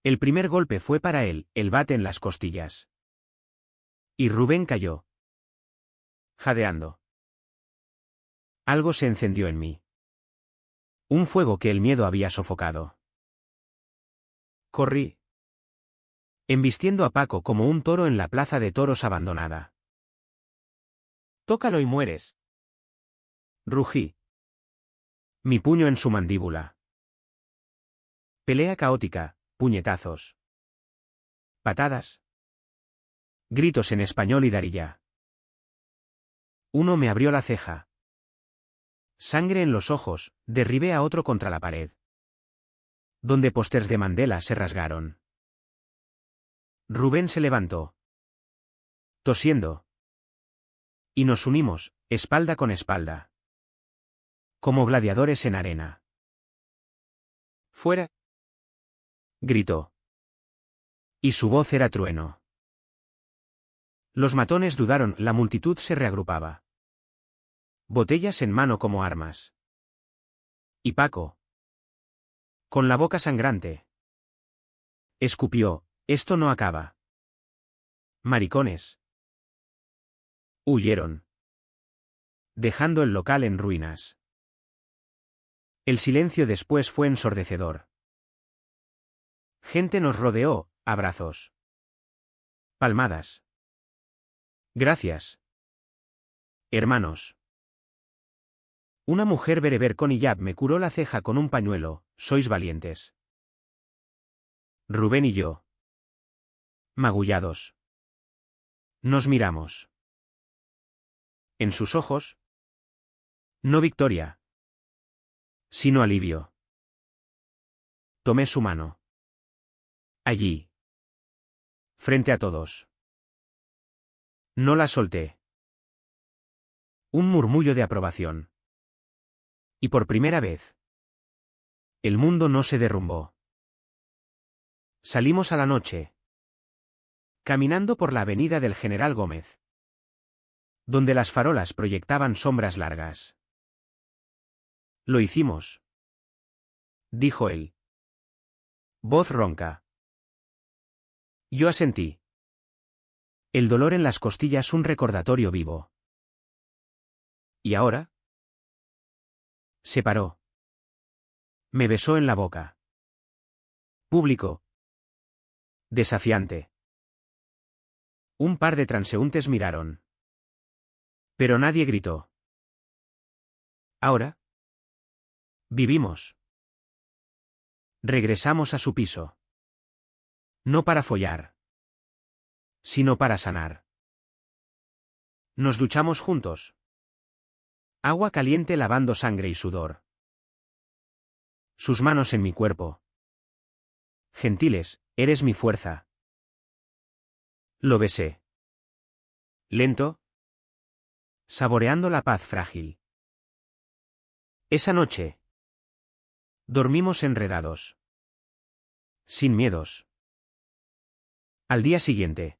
El primer golpe fue para él, el bate en las costillas. Y Rubén cayó. Jadeando. Algo se encendió en mí. Un fuego que el miedo había sofocado. Corrí. Embistiendo a Paco como un toro en la plaza de toros abandonada. Tócalo y mueres. Rugí. Mi puño en su mandíbula. Pelea caótica, puñetazos. Patadas. Gritos en español y Darilla. Uno me abrió la ceja. Sangre en los ojos, derribé a otro contra la pared. Donde pósters de Mandela se rasgaron. Rubén se levantó. Tosiendo. Y nos unimos, espalda con espalda. Como gladiadores en arena. ¡Fuera! Gritó. Y su voz era trueno. Los matones dudaron, la multitud se reagrupaba. Botellas en mano como armas. Y Paco. Con la boca sangrante. Escupió, esto no acaba. Maricones. Huyeron. Dejando el local en ruinas. El silencio después fue ensordecedor. Gente nos rodeó, abrazos. Palmadas. Gracias. Hermanos. Una mujer bereber con hijab me curó la ceja con un pañuelo, sois valientes. Rubén y yo. Magullados. Nos miramos. En sus ojos. No victoria. Sino alivio. Tomé su mano. Allí. Frente a todos. No la solté. Un murmullo de aprobación. Y por primera vez. El mundo no se derrumbó. Salimos a la noche. Caminando por la avenida del General Gómez. Donde las farolas proyectaban sombras largas. Lo hicimos. Dijo él. Voz ronca. Yo asentí. El dolor en las costillas un recordatorio vivo. ¿Y ahora? Se paró. Me besó en la boca. Público. Desafiante. Un par de transeúntes miraron. Pero nadie gritó. Ahora. Vivimos. Regresamos a su piso. No para follar. Sino para sanar. Nos duchamos juntos. Agua caliente lavando sangre y sudor. Sus manos en mi cuerpo. Gentiles, eres mi fuerza. Lo besé. Lento. Saboreando la paz frágil. Esa noche. Dormimos enredados. Sin miedos. Al día siguiente.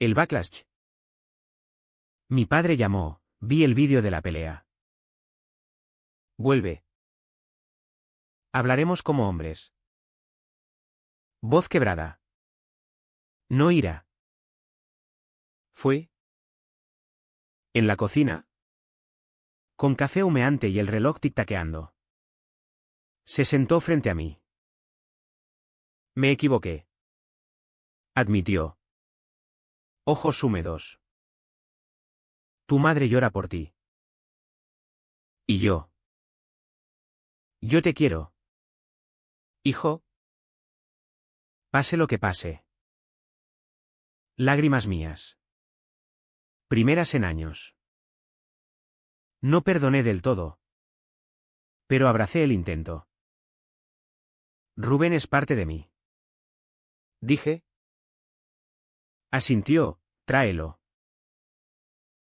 El backlash. Mi padre llamó, vi el vídeo de la pelea. Vuelve. Hablaremos como hombres. Voz quebrada. No ira. Fue. En la cocina. Con café humeante y el reloj tic-taqueando. Se sentó frente a mí. Me equivoqué. Admitió. Ojos húmedos. Tu madre llora por ti. Y yo. Yo te quiero. Hijo. Pase lo que pase. Lágrimas mías. Primeras en años. No perdoné del todo. Pero abracé el intento. Rubén es parte de mí. Dije. Asintió, tráelo.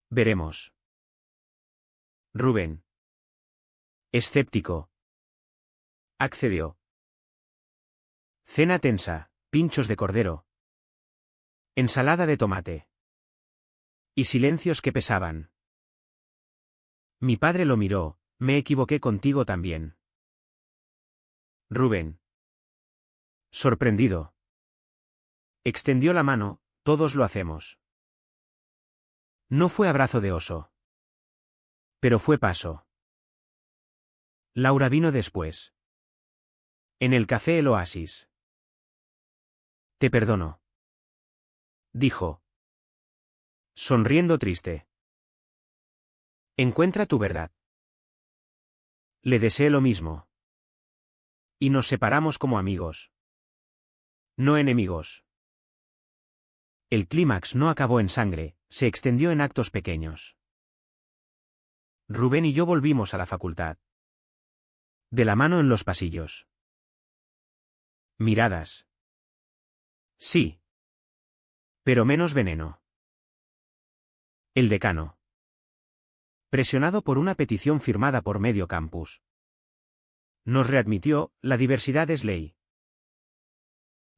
Veremos. Rubén. Escéptico. Accedió. Cena tensa, pinchos de cordero. Ensalada de tomate. Y silencios que pesaban. Mi padre lo miró, me equivoqué contigo también. Rubén. Sorprendido. Extendió la mano, todos lo hacemos. No fue abrazo de oso. Pero fue paso. Laura vino después. En el café El Oasis. Te perdono. Dijo. Sonriendo triste. Encuentra tu verdad. Le deseé lo mismo. Y nos separamos como amigos. No enemigos. El clímax no acabó en sangre, se extendió en actos pequeños. Rubén y yo volvimos a la facultad. De la mano en los pasillos. Miradas. Sí. Pero menos veneno. El decano. Presionado por una petición firmada por medio campus. Nos readmitió, la diversidad es ley.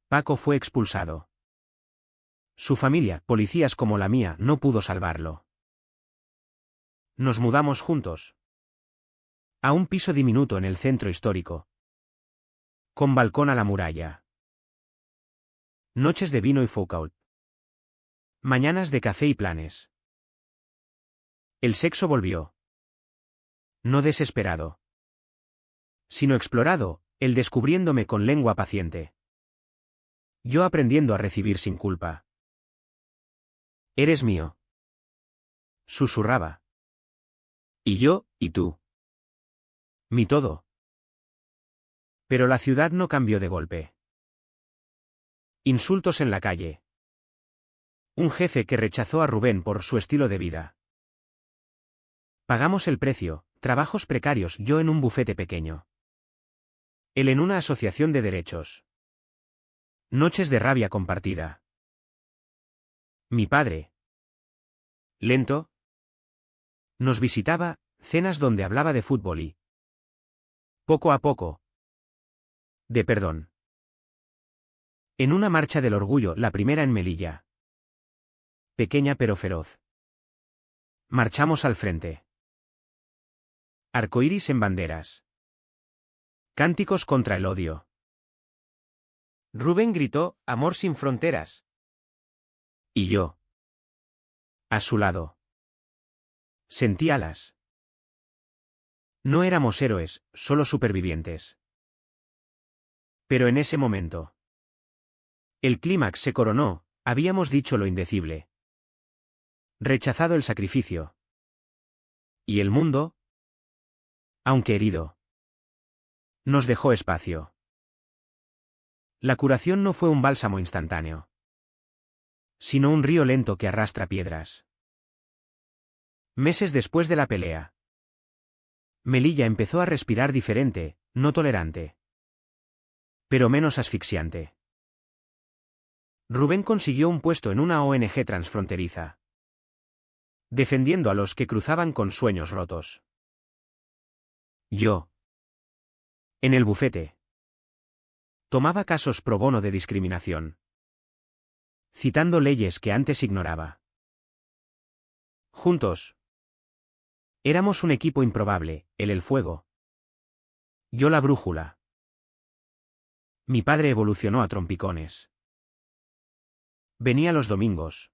Paco fue expulsado. Su familia, policías como la mía, no pudo salvarlo. Nos mudamos juntos. A un piso diminuto en el centro histórico. Con balcón a la muralla. Noches de vino y Foucault. Mañanas de café y planes. El sexo volvió. No desesperado. Sino explorado, él descubriéndome con lengua paciente. Yo aprendiendo a recibir sin culpa. Eres mío. Susurraba. Y yo, y tú. Mi todo. Pero la ciudad no cambió de golpe. Insultos en la calle. Un jefe que rechazó a Rubén por su estilo de vida. Pagamos el precio, trabajos precarios, yo en un bufete pequeño. Él en una asociación de derechos. Noches de rabia compartida. Mi padre. Lento. Nos visitaba, cenas donde hablaba de fútbol y... Poco a poco. De perdón. En una marcha del orgullo, la primera en Melilla. Pequeña pero feroz. Marchamos al frente. Arcoíris en banderas. Cánticos contra el odio. Rubén gritó, amor sin fronteras. Y yo. A su lado. Sentí alas. No éramos héroes, solo supervivientes. Pero en ese momento. El clímax se coronó, habíamos dicho lo indecible. Rechazado el sacrificio. Y el mundo, aunque herido, nos dejó espacio. La curación no fue un bálsamo instantáneo, sino un río lento que arrastra piedras. Meses después de la pelea, Melilla empezó a respirar diferente, no tolerante, pero menos asfixiante. Rubén consiguió un puesto en una ONG transfronteriza, defendiendo a los que cruzaban con sueños rotos. Yo. En el bufete. Tomaba casos pro bono de discriminación. Citando leyes que antes ignoraba. Juntos. Éramos un equipo improbable, él el fuego. Yo la brújula. Mi padre evolucionó a trompicones. Venía los domingos.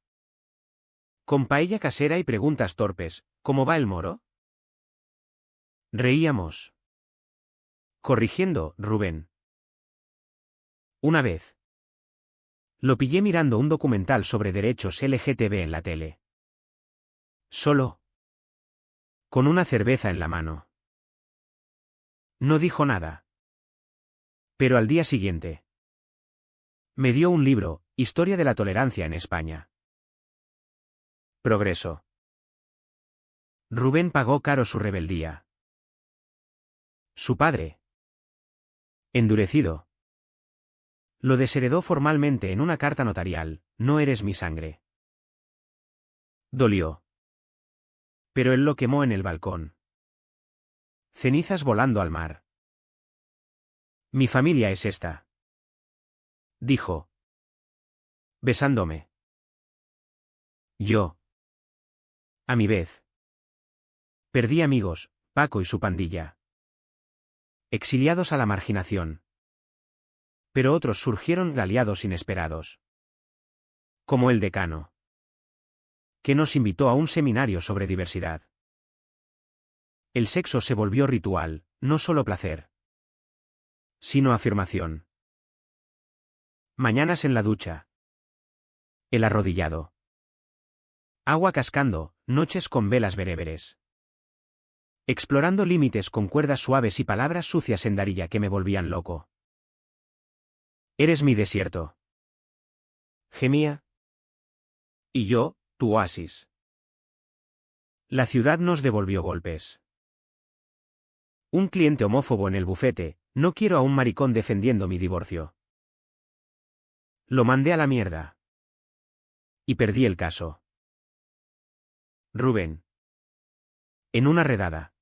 Con paella casera y preguntas torpes, ¿cómo va el moro? Reíamos. Corrigiendo, Rubén. Una vez. Lo pillé mirando un documental sobre derechos LGTB en la tele. Solo. Con una cerveza en la mano. No dijo nada. Pero al día siguiente. Me dio un libro, Historia de la Tolerancia en España. Progreso. Rubén pagó caro su rebeldía. Su padre. Endurecido. Lo desheredó formalmente en una carta notarial, no eres mi sangre. Dolió. Pero él lo quemó en el balcón. Cenizas volando al mar. Mi familia es esta. Dijo. Besándome. Yo. A mi vez. Perdí amigos, Paco y su pandilla. Exiliados a la marginación. Pero otros surgieron aliados inesperados. Como el decano. Que nos invitó a un seminario sobre diversidad. El sexo se volvió ritual, no solo placer, sino afirmación. Mañanas en la ducha. El arrodillado. Agua cascando, noches con velas bereberes. Explorando límites con cuerdas suaves y palabras sucias en Darilla que me volvían loco. Eres mi desierto. Gemía. Y yo, tu oasis. La ciudad nos devolvió golpes. Un cliente homófobo en el bufete, no quiero a un maricón defendiendo mi divorcio. Lo mandé a la mierda. Y perdí el caso. Rubén. En una redada.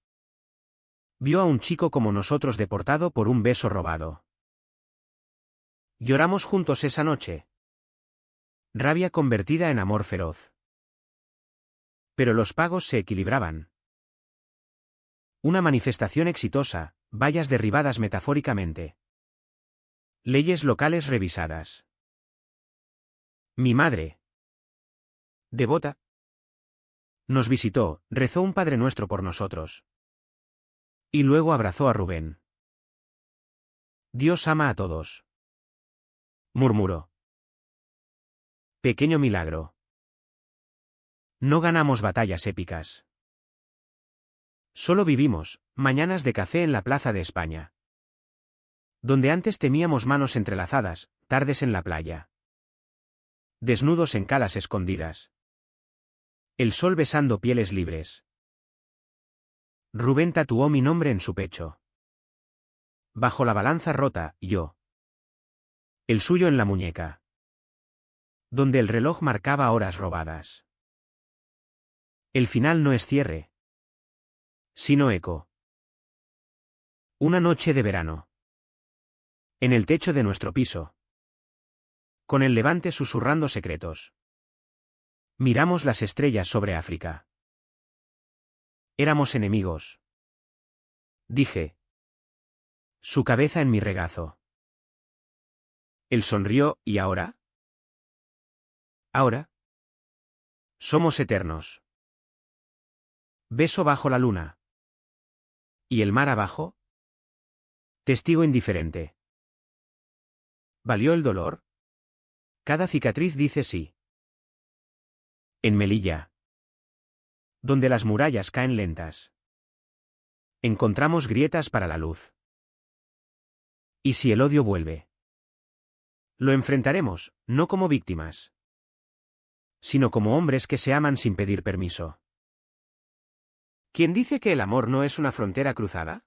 Vio a un chico como nosotros deportado por un beso robado. Lloramos juntos esa noche. Rabia convertida en amor feroz. Pero los pagos se equilibraban. Una manifestación exitosa, vallas derribadas metafóricamente. Leyes locales revisadas. Mi madre, devota, nos visitó, rezó un Padre Nuestro por nosotros. Y luego abrazó a Rubén. Dios ama a todos, murmuró. Pequeño milagro. No ganamos batallas épicas. Solo vivimos, mañanas de café en la Plaza de España. Donde antes temíamos manos entrelazadas, tardes en la playa. Desnudos en calas escondidas. El sol besando pieles libres. Rubén tatuó mi nombre en su pecho. Bajo la balanza rota, yo. El suyo en la muñeca. Donde el reloj marcaba horas robadas. El final no es cierre, sino eco. Una noche de verano. En el techo de nuestro piso. Con el levante susurrando secretos. Miramos las estrellas sobre África. Éramos enemigos. Dije. Su cabeza en mi regazo. Él sonrió, ¿y ahora? Ahora. Somos eternos. Beso bajo la luna. ¿Y el mar abajo? Testigo indiferente. ¿Valió el dolor? Cada cicatriz dice sí. En Melilla. Donde las murallas caen lentas. Encontramos grietas para la luz. ¿Y si el odio vuelve? Lo enfrentaremos, no como víctimas, sino como hombres que se aman sin pedir permiso. ¿Quién dice que el amor no es una frontera cruzada?